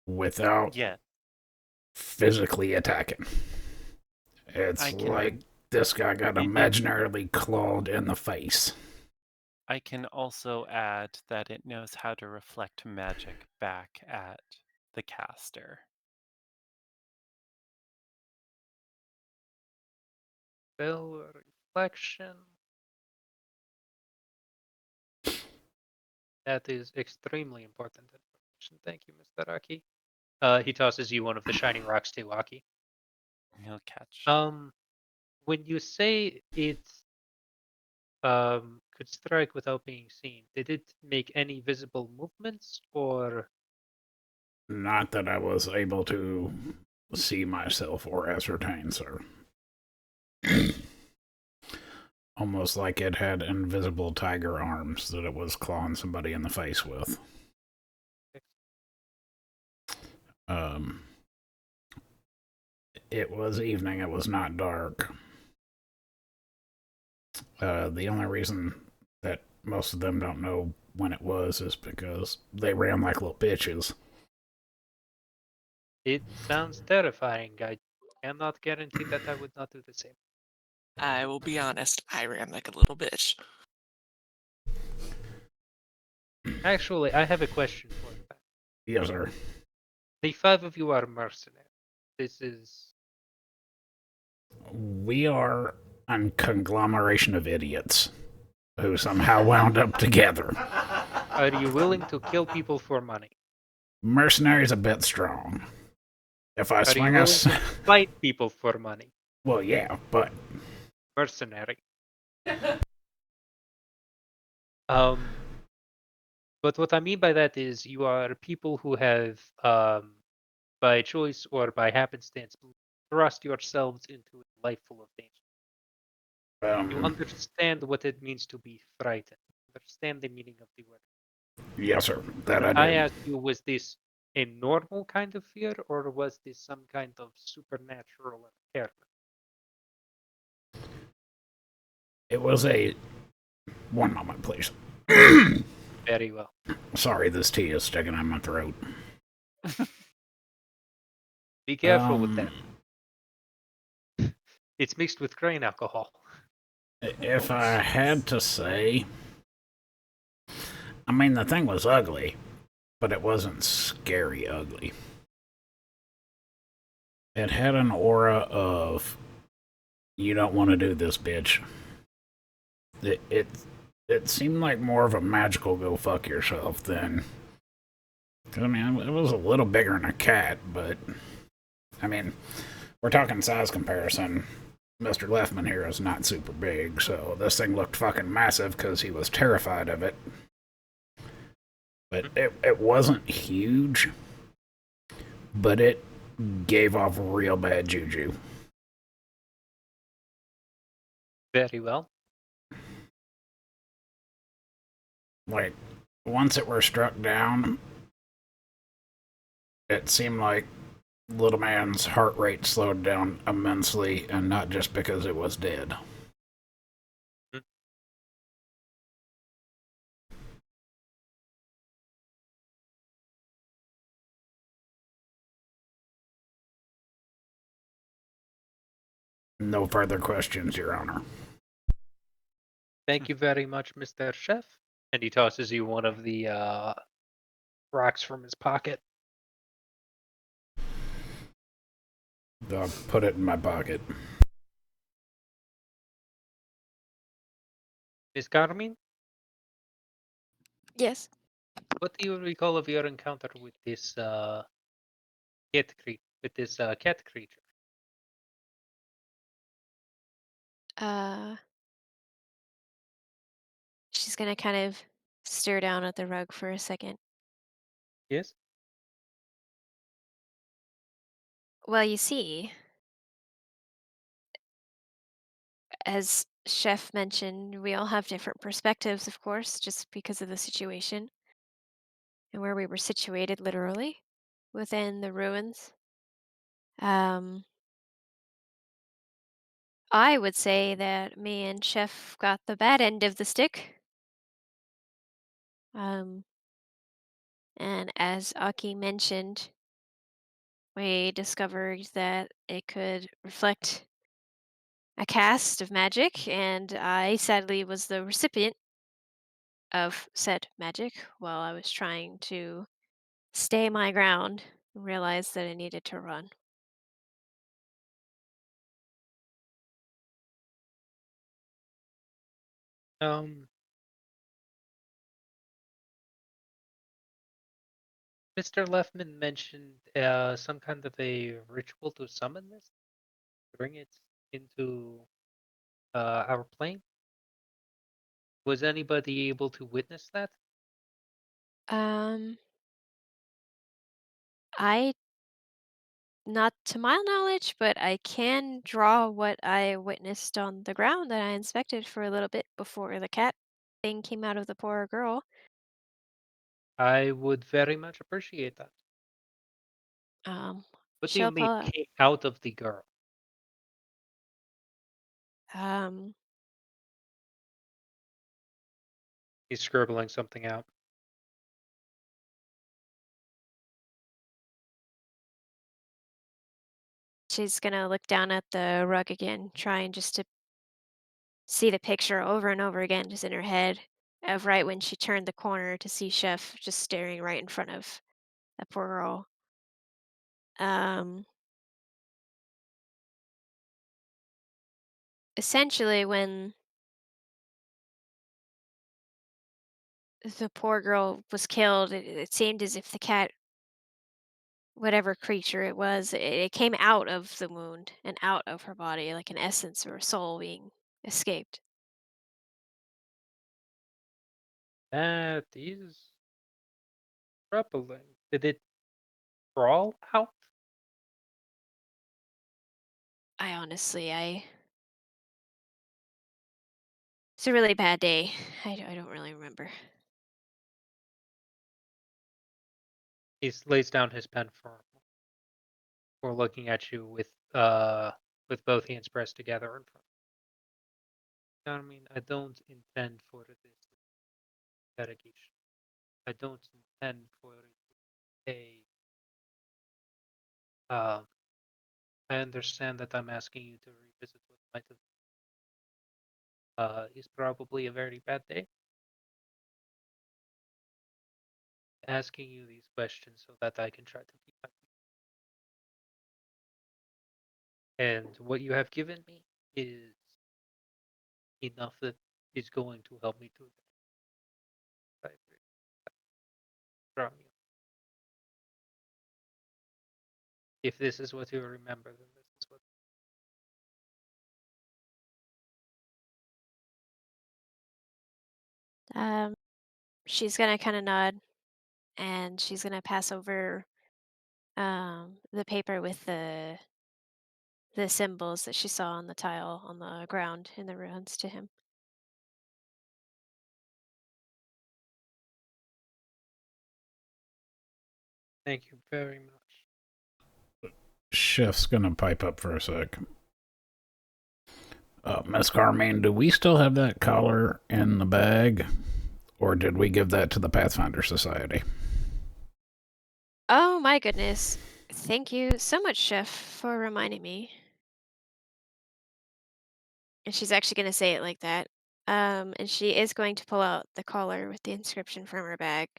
without physically attacking. It's like this guy got imaginarily clawed in the face. I can also add that it knows how to reflect magic back at the caster. Spell reflection. That is extremely important information. Thank you, Mr. Aki. He tosses you one of the shiny rocks too, Aki. He'll catch. When you say it could strike without being seen, did it make any visible movements or? Not that I was able to see myself or ascertain, sir. Almost like it had invisible tiger arms that it was clawing somebody in the face with. It was evening, it was not dark. The only reason that most of them don't know when it was is because they ran like little bitches. It sounds terrifying. I cannot guarantee that I would not do the same. I will be honest, I ran like a little bitch. Actually, I have a question for you. Yes, sir. The 5 of you are mercenaries. This is. We are a conglomeration of idiots who somehow wound up together. Are you willing to kill people for money? Mercenary's a bit strong. If I Are you swing willing us, to fight people for money? well, yeah, but Mercenary. Um, but what I mean by that is you are people who have, by choice or by happenstance, thrust yourselves into a life full of danger. You understand what it means to be frightened. Understand the meaning of the word. yes, sir, that I I did. asked you, was this a normal kind of fear, or was this some kind of supernatural impairment? It was a. One moment, please. Very well. Sorry, this tea is sticking in my throat. Be careful with that. It's mixed with grain alcohol. If I had to say, I mean, the thing was ugly, but it wasn't scary ugly. It had an aura of, you don't want to do this, bitch. It seemed like more of a magical go fuck yourself than. I mean, it was a little bigger than a cat, but I mean, we're talking size comparison. Mr. Leffman here is not super big, so this thing looked fucking massive because he was terrified of it. But it wasn't huge, but it gave off real bad juju. Very well. Like, once it were struck down, it seemed like little man's heart rate slowed down immensely, and not just because it was dead. No further questions, Your Honor. Thank you very much, Mr. Chef. And he tosses you one of the rocks from his pocket. I'll put it in my pocket. Miss Carmine, Yes. what do you recall of your encounter with this cat creature? Uh, she's gonna kind of stare down at the rug for a second. Yes. Well, you see, as Chef mentioned, we all have different perspectives, of course, just because of the situation and where we were situated, literally, within the ruins. Um, I would say that me and Chef got the bad end of the stick. Um, and as Aki mentioned, we discovered that it could reflect a cast of magic, and I sadly was the recipient of said magic while I was trying to stay my ground and realized that I needed to run. Um, Mr. Leffman mentioned some kind of a ritual to summon this, bring it into our plane. Was anybody able to witness that? Um, I not to my knowledge, but I can draw what I witnessed on the ground that I inspected for a little bit before the cat thing came out of the poor girl. I would very much appreciate that. Um, What do you she'll mean pull came out of the girl? um He's scribbling something out. She's gonna look down at the rug again, trying just to see the picture over and over again, just in her head, of right when she turned the corner to see Chef just staring right in front of that poor girl. Um, Essentially, when the poor girl was killed, it seemed as if the cat, whatever creature it was, it came out of the wound and out of her body like an essence or a soul being escaped. That is troubling. Did it crawl out? I it's a really bad day. I don't really remember. He lays down his pen for looking at you with both hands pressed together in front. I mean, I don't intend for this interrogation. I don't intend for a. Um, I understand that I'm asking you to revisit what might have is probably a very bad day. Asking you these questions so that I can try to keep my peace. And what you have given me is enough that is going to help me to from you. If this is what you remember, then this is what. Um, she's gonna kind of nod, and she's gonna pass over the paper with the symbols that she saw on the tile on the ground in the ruins to him. Thank you very much. Chef's gonna pipe up for a sec. Miss Carmine, do we still have that collar in the bag? Or did we give that to the Pathfinder Society? Oh my goodness. Thank you so much, Chef, for reminding me. And she's actually going to say it like that. And she is going to pull out the collar with the inscription from her bag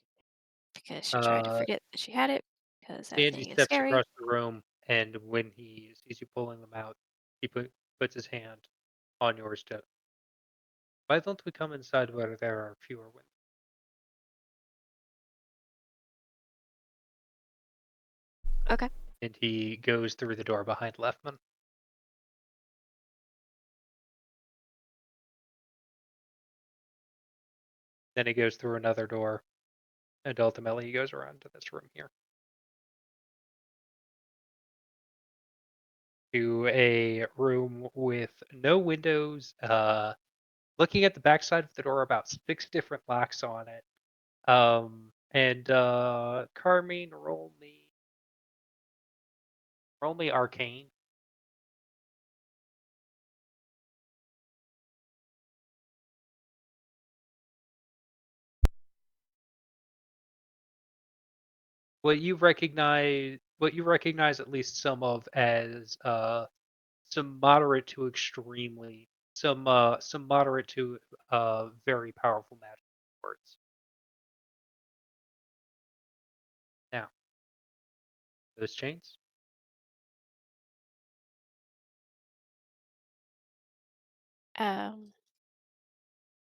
because she tried to forget that she had it because that Sandy thing is steps scary. across the room, and when he sees you pulling them out, he puts his hand on yours to. Why don't we come inside where there are fewer windows? Okay. And he goes through the door behind Leftman. Then he goes through another door, and ultimately he goes around to this room here. To a room with no windows, looking at the backside of the door, about 6 different locks on it. And Carmine, roll me Arcane. What you recognize at least some of as some moderate to extremely some moderate to very powerful magic words. Now, those chains. Um,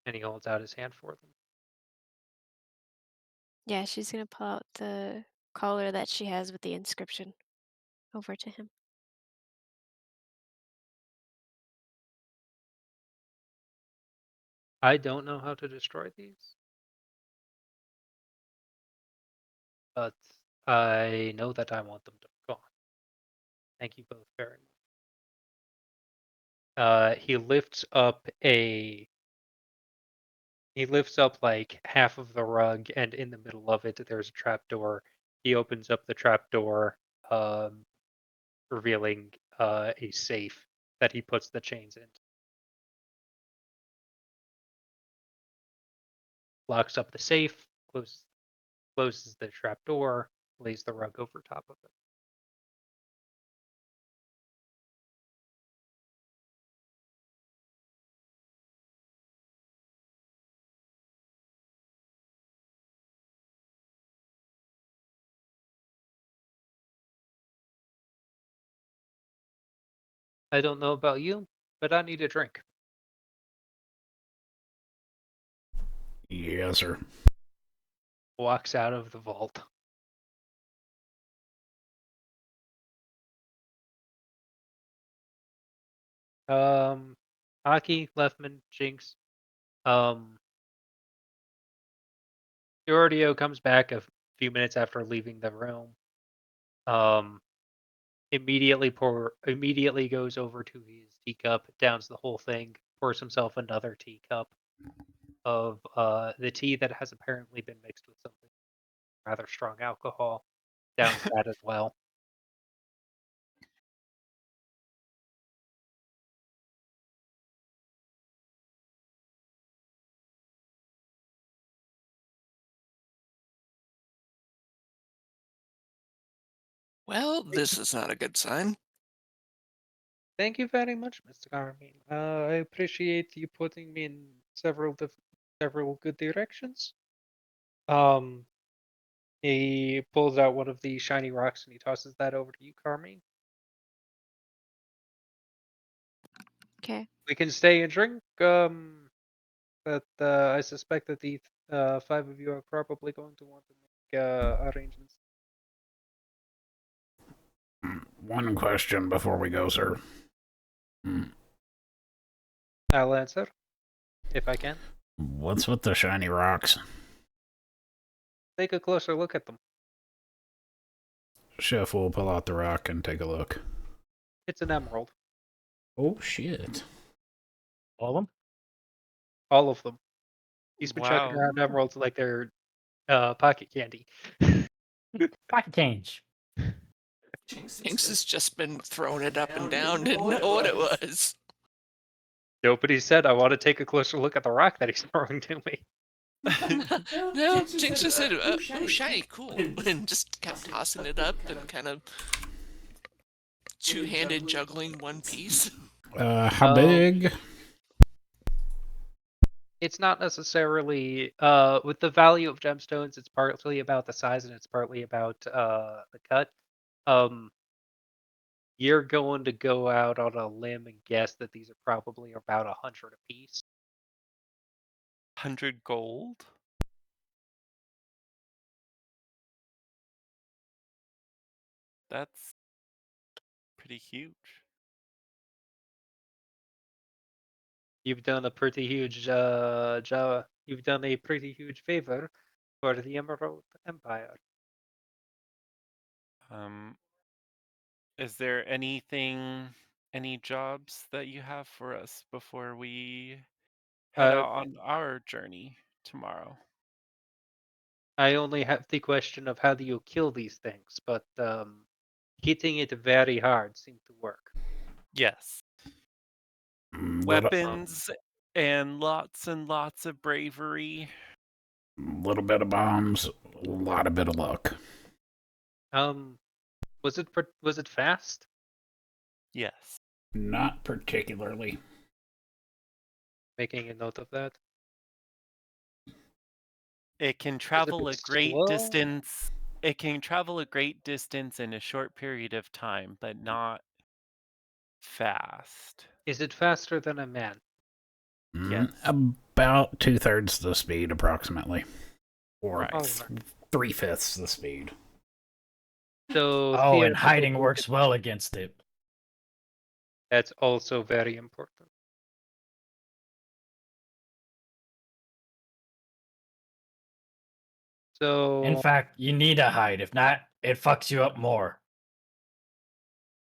And he holds out his hand for them. yeah, she's going to pull out the collar that she has with the inscription over to him. I don't know how to destroy these, but I know that I want them to be gone. Thank you both very much. He lifts up like half of the rug, and in the middle of it, there's a trap door. He opens up the trap door, revealing a safe that he puts the chains in. locks up the safe, closes the trap door, lays the rug over top of it. I don't know about you, but I need a drink. Yes, sir. Walks out of the vault. Aki, Lefman, Jinx. Giordio comes back a few minutes after leaving the room. Immediately goes over to his teacup, downs the whole thing, pours himself another teacup of the tea that has apparently been mixed with something rather strong alcohol. Downs that as well. Well, this is not a good sign. Thank you very much, Mr. Carmine. I appreciate you putting me in several good directions. He pulls out one of the shiny rocks and he tosses that over to you, Carmine. Okay. We can stay and drink. But I suspect that the 5 of you are probably going to want to make arrangements. One question before we go, sir. I'll answer if I can. What's with the shiny rocks? Take a closer look at them. Chef will pull out the rock and take a look. It's an emerald. Oh, shit. All of them? All of them. He's been chucking Wow. around emeralds like they're pocket candy. Pocket change. Jinx has just been throwing it up and down, didn't know what it was. Nobody said I want to take a closer look at the rock that he's throwing to me. No, Jinx just said, "Oh, shiny, cool," and just kept tossing it up and kind of two-handed juggling one piece. How big? It's not necessarily with the value of gemstones. It's partly about the size and it's partly about the cut. You're going to go out on a limb and guess that these are probably about 100 apiece. 100 gold? That's pretty huge. You've done a pretty huge you've done a pretty huge favor for the Emerald Empire. Is there any jobs that you have for us before we head out on our journey tomorrow? I only have the question of how do you kill these things, but hitting it very hard seemed to work. Yes. Weapons and lots of bravery. Little bit of bombs, a lot of bit of luck. Was it fast? Yes. Not particularly. Making a note of that. It can travel a great slow? distance. It can travel a great distance in a short period of time, but not fast. Is it faster than a man? Yes. About 2/3 the speed, approximately. Or Right. 3/5 the speed. So Oh, and hiding works well against it. That's also very important. So In fact, you need to hide. If not, it fucks you up more.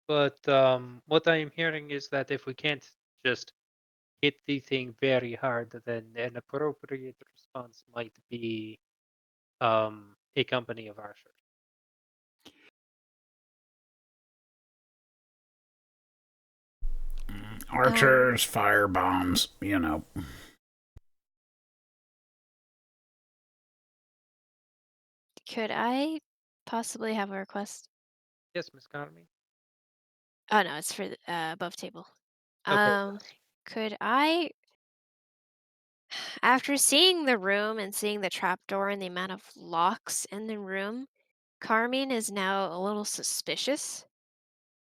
but what I am hearing is that if we can't just hit the thing very hard, then an appropriate response might be a company of archers. Archers, fire bombs, you know. Could I possibly have a request? Yes, Miss Economy. Oh no, it's for the above table. Okay. Could I, after seeing the room and seeing the trapdoor and the amount of locks in the room, Carmine is now a little suspicious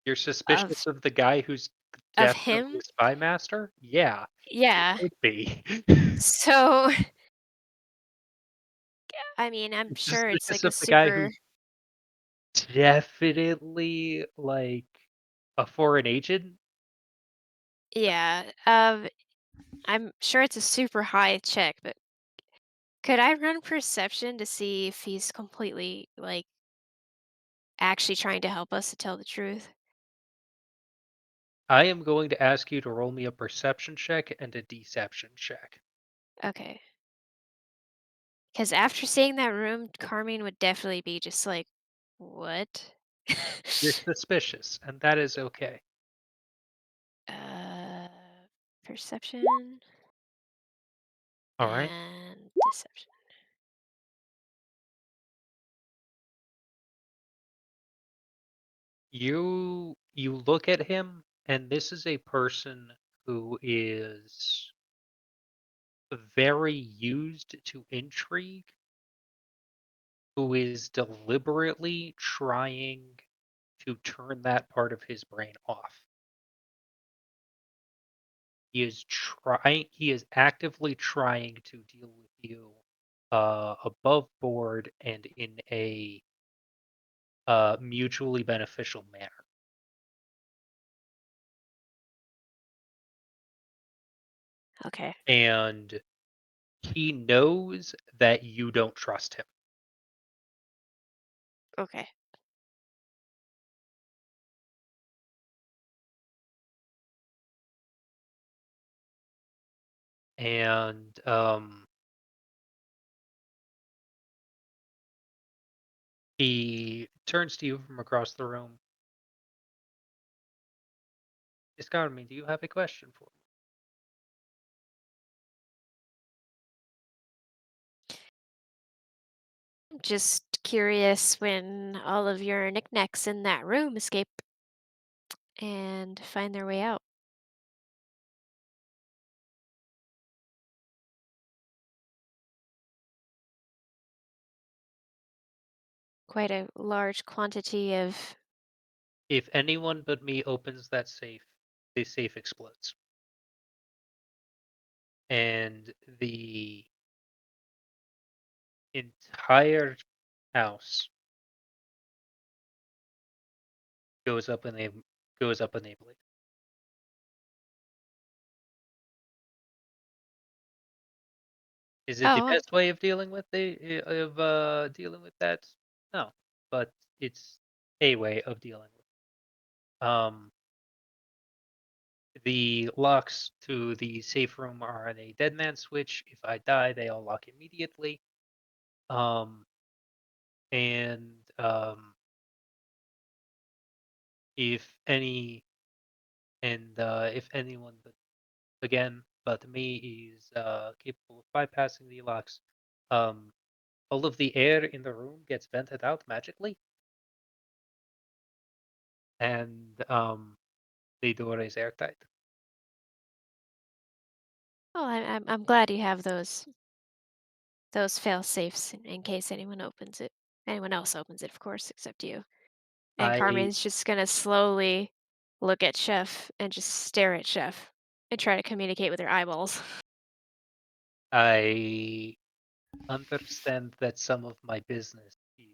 You're suspicious of of the guy who's of definitely him. a spy master? Yeah, you Yeah. would be. So, I mean, I'm sure it's Suspicious like a of the guy super. who's definitely like a foreign agent. Yeah. I'm sure it's a super high check, but could I run perception to see if he's completely like actually trying to help us to tell the truth? I am going to ask you to roll me a perception check and a deception check. Okay. Because after seeing that room, Carmine would definitely be just like, what? You're suspicious, and that is okay. uh, perception All right. and deception. You look at him, and this is a person who is very used to intrigue, who is deliberately trying to turn that part of his brain off. He is actively trying to deal with you above board and in a mutually beneficial manner. Okay. And he knows that you don't trust him. Okay. And he turns to you from across the room. Discard me. Do you have a question for me? Just curious when all of your knickknacks in that room escape and find their way out. Quite a large quantity of. If anyone but me opens that safe, the safe explodes. And the entire house goes up in a blaze. Is it the Oh, best way of dealing with dealing with that? No, but it's a way of dealing with it. The locks to the safe room are on a dead man switch. If I die, they all lock immediately. Um, and if any if anyone but me is capable of bypassing the locks, um, all of the air in the room gets vented out magically, and the door is airtight. oh, I'm glad you have those fail safes in case anyone else opens it, of course, except you. And I Carmen's just gonna slowly look at Chef and just stare at Chef and try to communicate with her eyeballs. I understand that some of my business is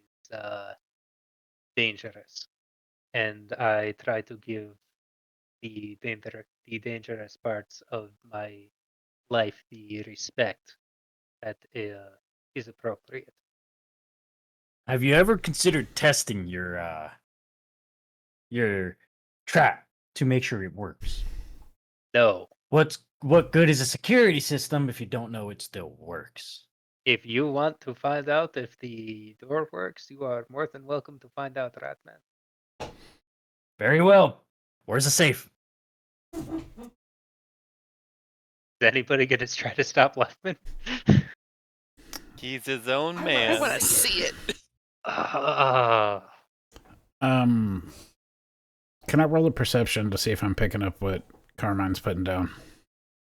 dangerous, and I try to give the dangerous parts of my life the respect that is appropriate. Have you ever considered testing your trap to make sure it works? No, What good is a security system if you don't know it still works? if you want to find out if the door works, you are more than welcome to find out, Ratman. Very well. Where's the safe? Is anybody going to try to stop Lefman? He's his own I man. want to see it. Can I roll a perception to see if I'm picking up what Carmine's putting down?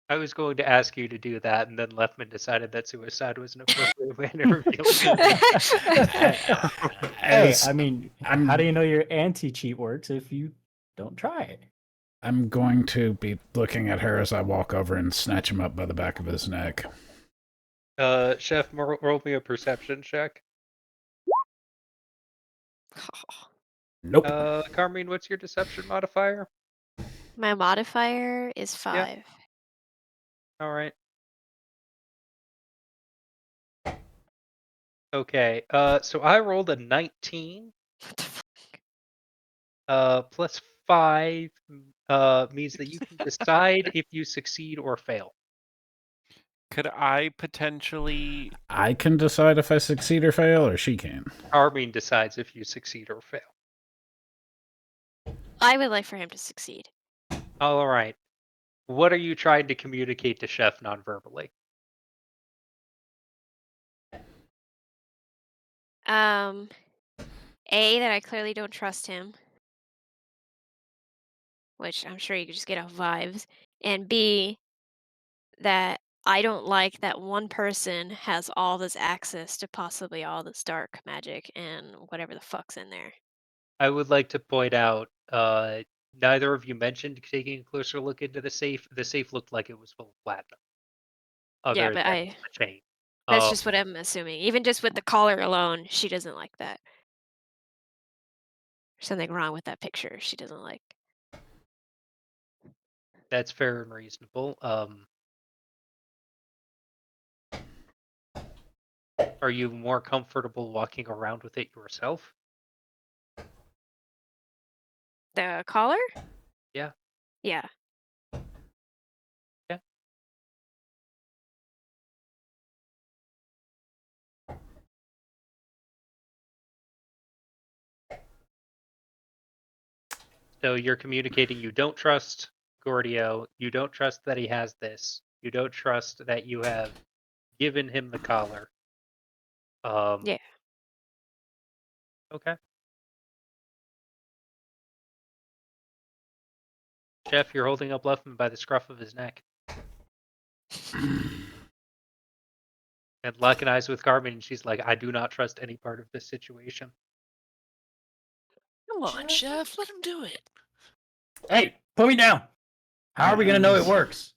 I was going to ask you to do that, and then Lefman decided that suicide was an appropriate way to reveal Hey, I mean, how do you know your anti-cheat works if you don't try it? I'm going to be looking at her as I walk over and snatch him up by the back of his neck. Chef, roll me a perception check. Nope. Carmine, what's your deception modifier? My modifier is 5. All right. Okay. So I rolled a 19. What the fuck? Plus 5 means that you can decide if you succeed or fail. Could I potentially? I can decide if I succeed or fail, or she can. Carmine decides if you succeed or fail. I would like for him to succeed. All right. What are you trying to communicate to Chef non-verbally? That I clearly don't trust him, which I'm sure you could just get off vibes, and B, that I don't like that one person has all this access to possibly all this dark magic and whatever the fuck's in there. I would like to point out, neither of you mentioned taking a closer look into the safe. The safe looked like it was full of platinum, Yeah, other but than the chain. that's just what I'm assuming. Even just with the collar alone, she doesn't like that. There's something wrong with that picture she doesn't like. That's fair and reasonable. Are you more comfortable walking around with it yourself? The collar? Yeah. Yeah. Yeah. So you're communicating you don't trust Gordio, you don't trust that he has this, you don't trust that you have given him the collar. Yeah. Okay. Chef, you're holding up Lefman by the scruff of his neck. And locking eyes with Carmen, and she's like, I do not trust any part of this situation. Come on, Chef. Let him do it. Hey, put me down. How are we gonna know it works?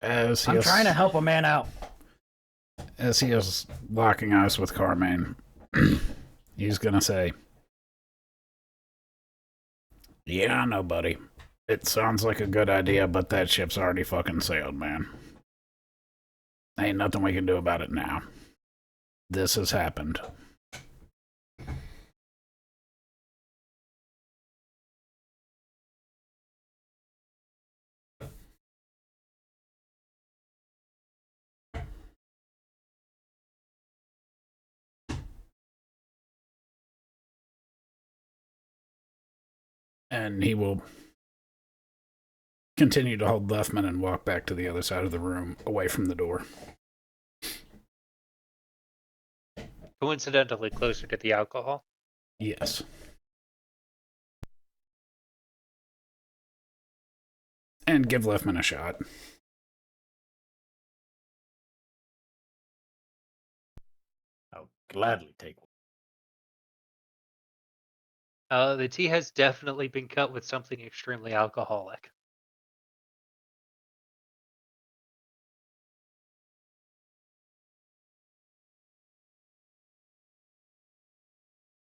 As he I'm is, trying to help a man out. As he is locking eyes with Carmine, he's gonna say, "Yeah, I know, buddy. It sounds like a good idea, but that ship's already fucking sailed, man. Ain't nothing we can do about it now. This has happened." And he will continue to hold Lefman and walk back to the other side of the room, away from the door. Coincidentally closer to the alcohol. Yes. And give Lefman a shot. I'll gladly take one. The tea has definitely been cut with something extremely alcoholic.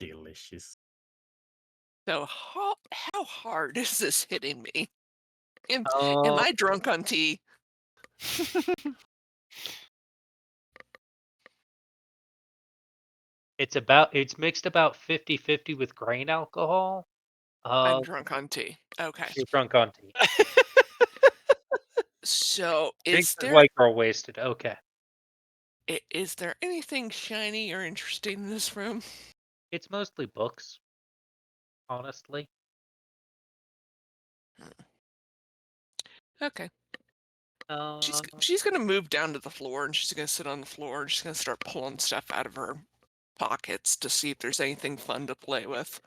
Delicious. So how hard is this hitting me? Am I drunk on tea? It's mixed about 50-50 with grain alcohol. I'm drunk on tea. Okay. You're drunk on tea. So Big is there white girl wasted. Okay. is there anything shiny or interesting in this room? It's mostly books, honestly. Okay. Uh, She's gonna move down to the floor and she's gonna sit on the floor and she's gonna start pulling stuff out of her pockets to see if there's anything fun to play with.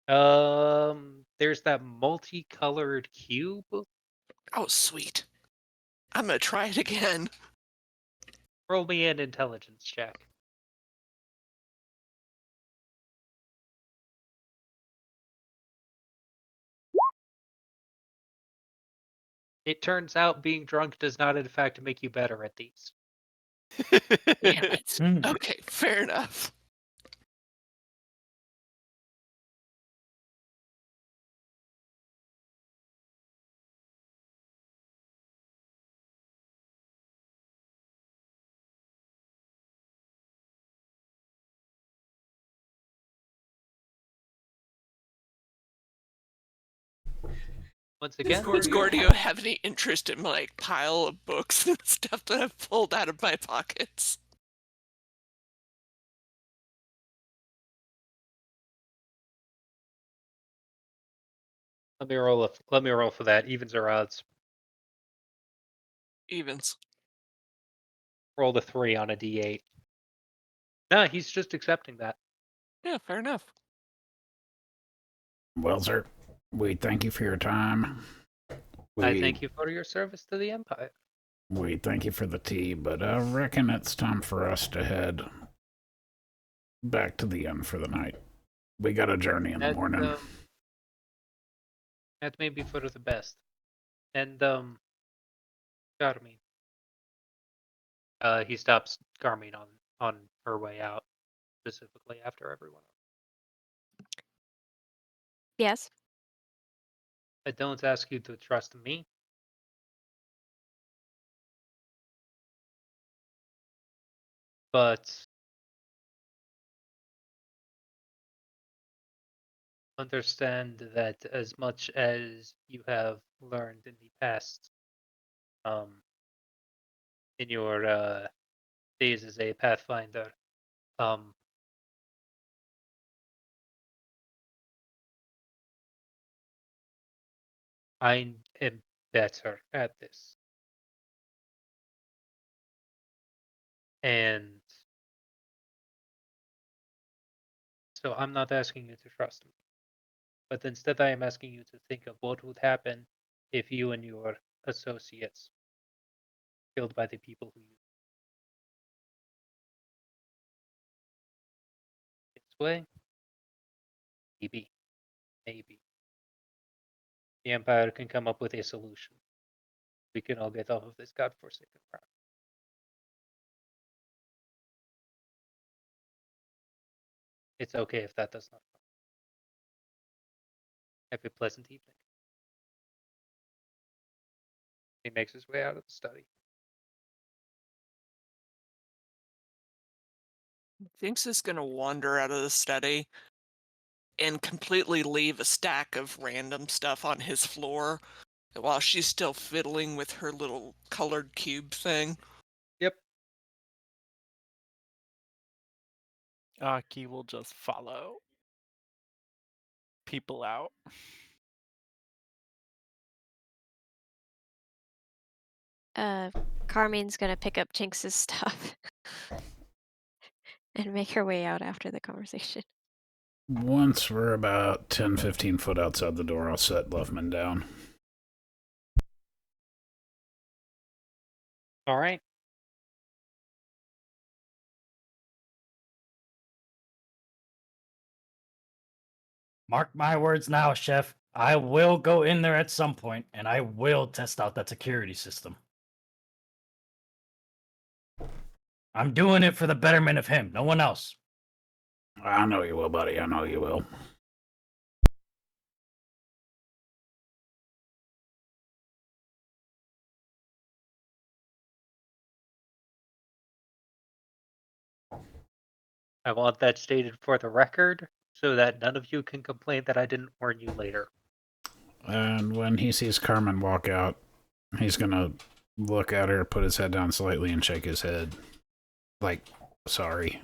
There's that multicolored cube. Oh, sweet. I'm gonna try it again. Roll me an intelligence check. It turns out being drunk does not, in fact, make you better at these. Damn it. Hmm. Okay, fair enough. Once again, Does Gordio have any interest in my pile of books and stuff that I've pulled out of my pockets? let me roll for that. Evens or odds? Evens. Roll the 3 on a d8. No, he's just accepting that. Yeah, fair enough. Well, sir, we thank you for your time. I thank you for your service to the Empire. We thank you for the tea, but I reckon it's time for us to head back to the inn for the night. We got a journey in the morning. That may be for the best. And Carmine. He stops Carmine on her way out, specifically after everyone else. Yes. I don't ask you to trust me. But understand that as much as you have learned in the past, in your days as a Pathfinder, I am better at this. And so I'm not asking you to trust me. But instead I am asking you to think of what would happen if you and your associates killed by the people who you this way. Maybe. The Empire can come up with a solution. We can all get off of this godforsaken ground. It's okay if that does not come. Have a pleasant evening. He makes his way out of the study. Thinks is gonna wander out of the study and completely leave a stack of random stuff on his floor while she's still fiddling with her little colored cube thing. Yep. Aki will just follow people out. Carmine's gonna pick up Jinx's stuff and make her way out after the conversation. Once we're about 10-15 foot outside the door, I'll set Luffman down. All right. Mark my words now, Chef. I will go in there at some point, and I will test out that security system. I'm doing it for the betterment of him, no one else. I know you will, buddy. I know you will. I want that stated for the record so that none of you can complain that I didn't warn you later. And when he sees Carmen walk out, he's gonna look at her, put his head down slightly, and shake his head. Like, sorry.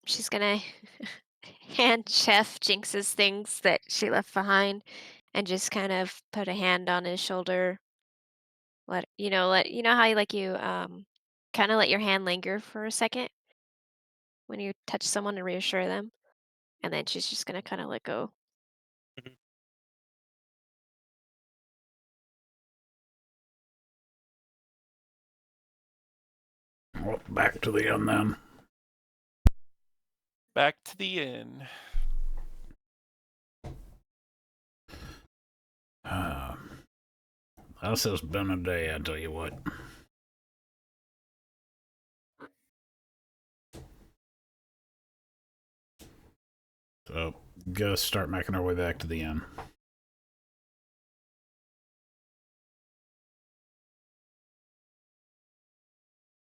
she's gonna hand Chef Jinx's things that she left behind and just kind of put a hand on his shoulder. Let you know how you kind of let your hand linger for a second when you touch someone to reassure them, and then she's just gonna kind of let go. Mhm. Well, back to the inn then. Back to the inn. This has been a day, I tell you what. So, go start making our way back to the inn.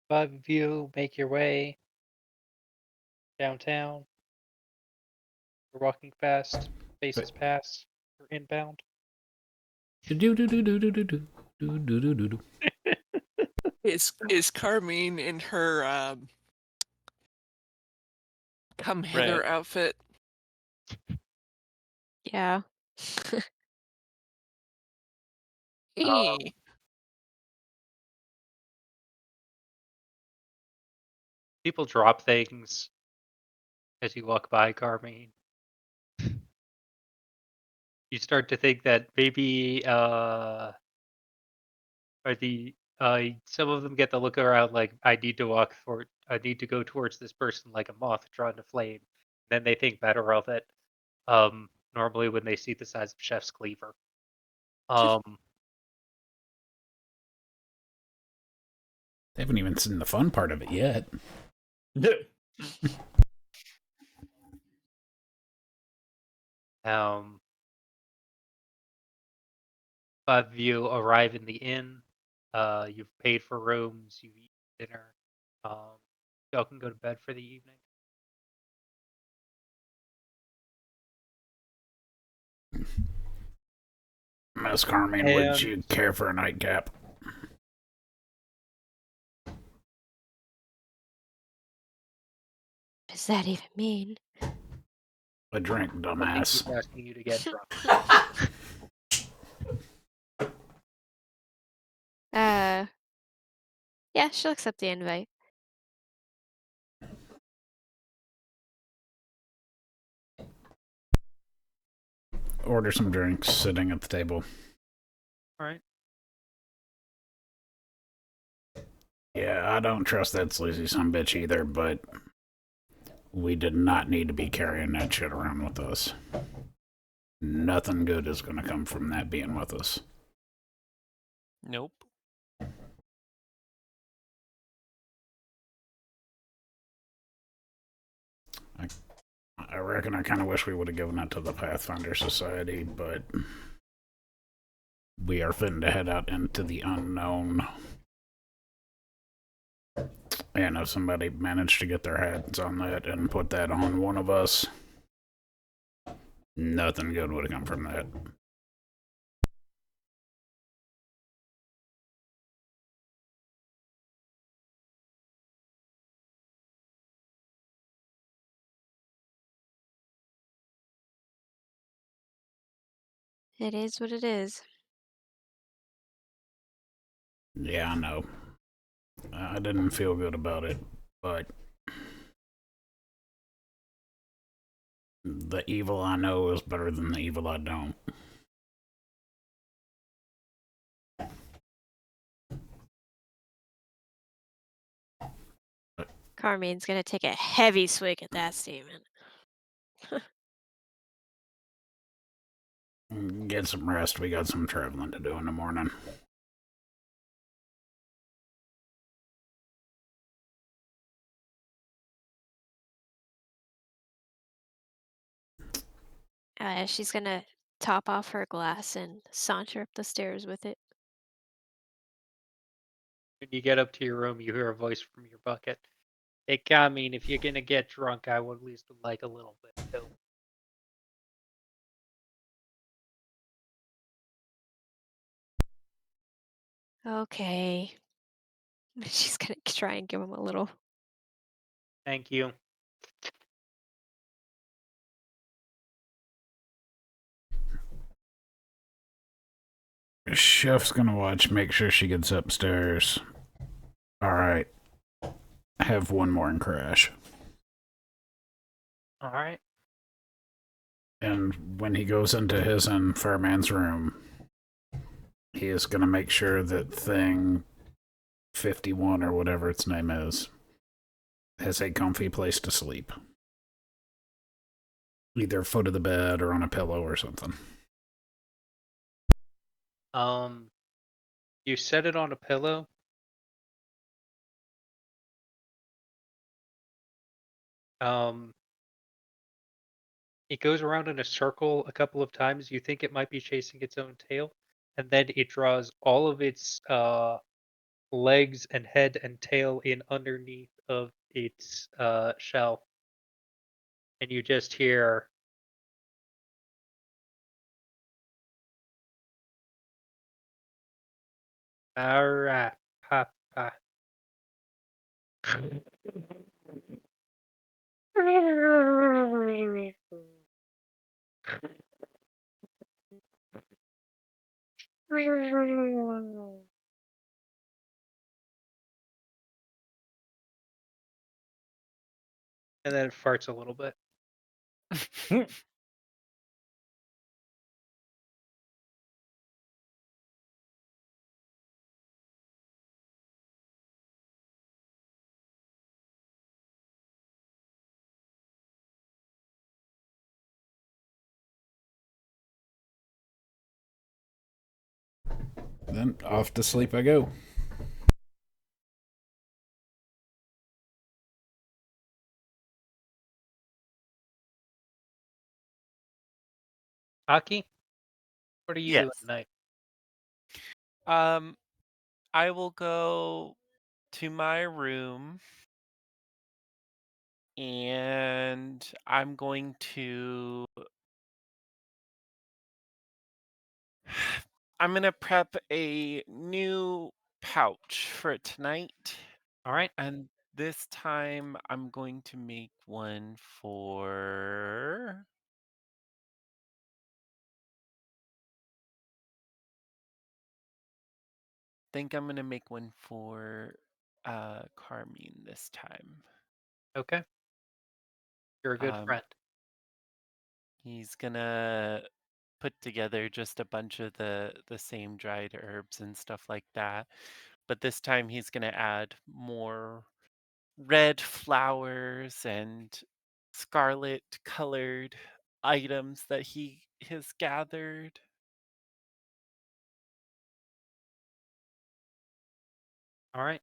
Five of you make your way downtown. We're walking fast. Faces past. We're inbound. Is Carmine in her come hither Right. outfit? Yeah. Hey. People drop things as you walk by Carmine. You start to think that maybe are the some of them get the look around like I need to go towards this person like a moth drawn to flame. Then they think better of it. Normally when they see the size of Chef's cleaver. They haven't even seen the fun part of it yet. Five of you arrive in the inn. You've paid for rooms. You've eaten dinner. Y'all can go to bed for the evening. Miss Carmine, would you care for a nightcap? What does that even mean? A drink, I think dumbass. he's asking you to get drunk. Yeah, she'll accept the invite. Order some drinks, sitting at the table. All right. Yeah, I don't trust that sleazy sumbitch either, but we did not need to be carrying that shit around with us. Nothing good is going to come from that being with us. Nope. I reckon I kind of wish we would have given that to the Pathfinder Society, but we are fitting to head out into the unknown. And if somebody managed to get their hands on that and put that on one of us, nothing good would have come from that. It is what it is. Yeah, I know. I didn't feel good about it, but the evil I know is better than the evil I don't. Carmine's gonna take a heavy swig at that statement. Get some rest. We got some traveling to do in the morning. She's gonna top off her glass and saunter up the stairs with it. When you get up to your room, you hear a voice from your bucket. Hey, Carmine, if you're gonna get drunk, I would at least like a little bit too. Okay. She's gonna try and give him a little. Thank you. Chef's gonna watch, make sure she gets upstairs. Alright. Have one more and crash. Alright. And when he goes into his and Fireman's room, he is gonna make sure that thing 51 or whatever its name is has a comfy place to sleep. Either foot of the bed or on a pillow or something. You set it on a pillow. It goes around in a circle a couple of times. You think it might be chasing its own tail, and then it draws all of its legs and head and tail in underneath of its shell, and you just hear "Alright, Papa." And then it farts a little bit. Then off to sleep I go. Aki, what are you doing Yes. tonight? I will go to my room and I'm going to prep a new pouch for tonight. All right. And this time I'm going to make one for think I'm gonna make one for Carmine this time. Okay. You're a good friend. He's gonna put together just a bunch of the same dried herbs and stuff like that. But this time he's gonna add more red flowers and scarlet colored items that he has gathered. All right.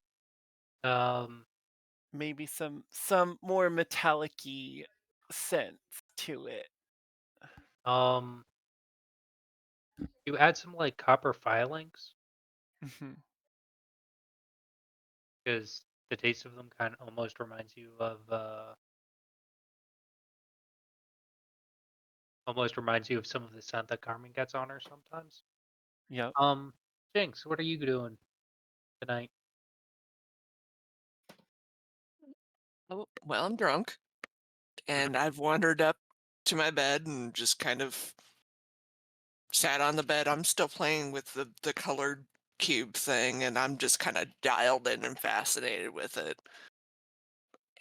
Maybe some more metallic-y scents to it. You add some like copper filings Mhm. because the taste of them kind of almost reminds you of some of the scent that Carmen gets on her sometimes. Yep. Jinx, what are you doing tonight? Oh, well, I'm drunk, and I've wandered up to my bed and just kind of sat on the bed. I'm still playing with the colored cube thing, and I'm just kind of dialed in and fascinated with it.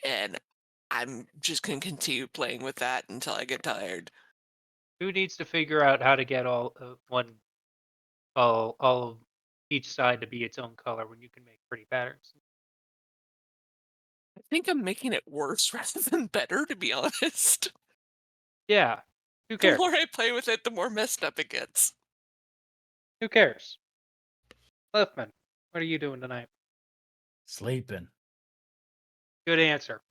And I'm just gonna continue playing with that until I get tired. Who needs to figure out how to get all of each side to be its own color when you can make pretty patterns? I think I'm making it worse rather than better, to be honest. Yeah. Who The cares? more I play with it, the more messed up it gets. Who cares? Liftman, what are you doing tonight? Sleeping. Good answer.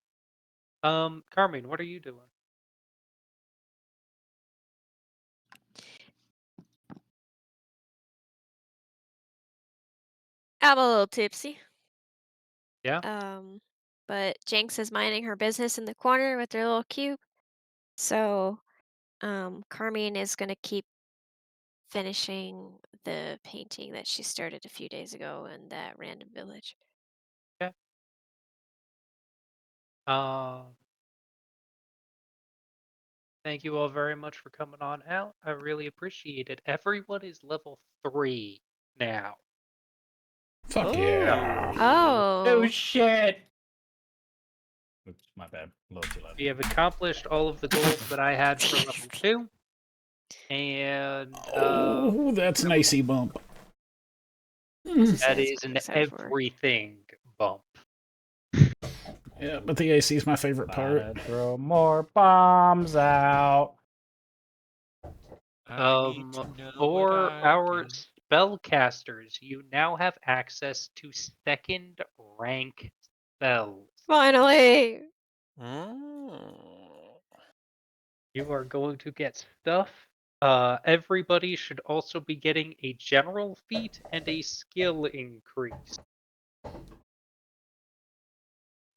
Carmine, what are you doing? I'm a little tipsy. Yeah. But Jinx is minding her business in the corner with her little cube. So, Carmine is gonna keep finishing the painting that she started a few days ago in that random village. Okay. Um, Thank you all very much for coming on out. I really appreciate it. Everyone is level 3 now. Fuck yeah. Oh Oh. shit! Oops, my bad. A little too loud. We have accomplished all of the goals that I had for level 2. And Oh, that's an icy bump. This that is is an excited for. everything bump. Yeah, but the icy is my favorite part. Gotta throw more bombs out. I need to know what For I our get. spellcasters, you now have access to second rank spells. Finally. Mm. You are going to get stuff. Everybody should also be getting a general feat and a skill increase.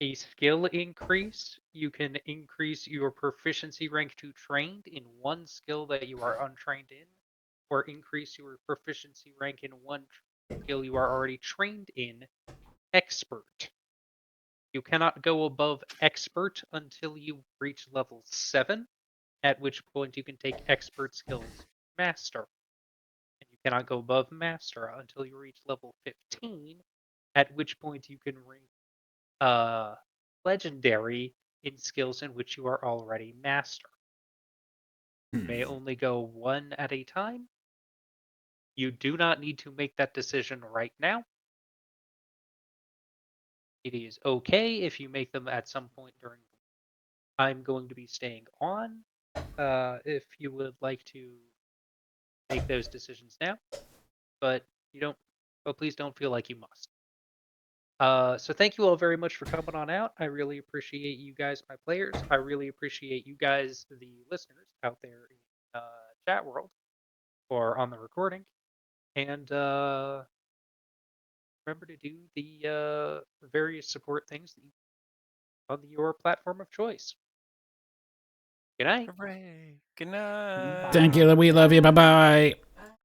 A skill increase, you can increase your proficiency rank to trained in one skill that you are untrained in, or increase your proficiency rank in one skill you are already trained in, expert. You cannot go above expert until you reach level 7, at which point you can take expert skills master. And you cannot go above master until you reach level 15, at which point you can rank legendary in skills in which you are already master. You may only go one at a time. You do not need to make that decision right now. It is okay if you make them at some point during. I'm going to be staying on. If you would like to make those decisions now, but you don't. But please don't feel like you must. So thank you all very much for coming on out. I really appreciate you guys, my players. I really appreciate you guys, the listeners out there in chat world or on the recording. And remember to do the various support things on your platform of choice. Good night. Hooray! Good night. Thank you. We love you. Bye bye.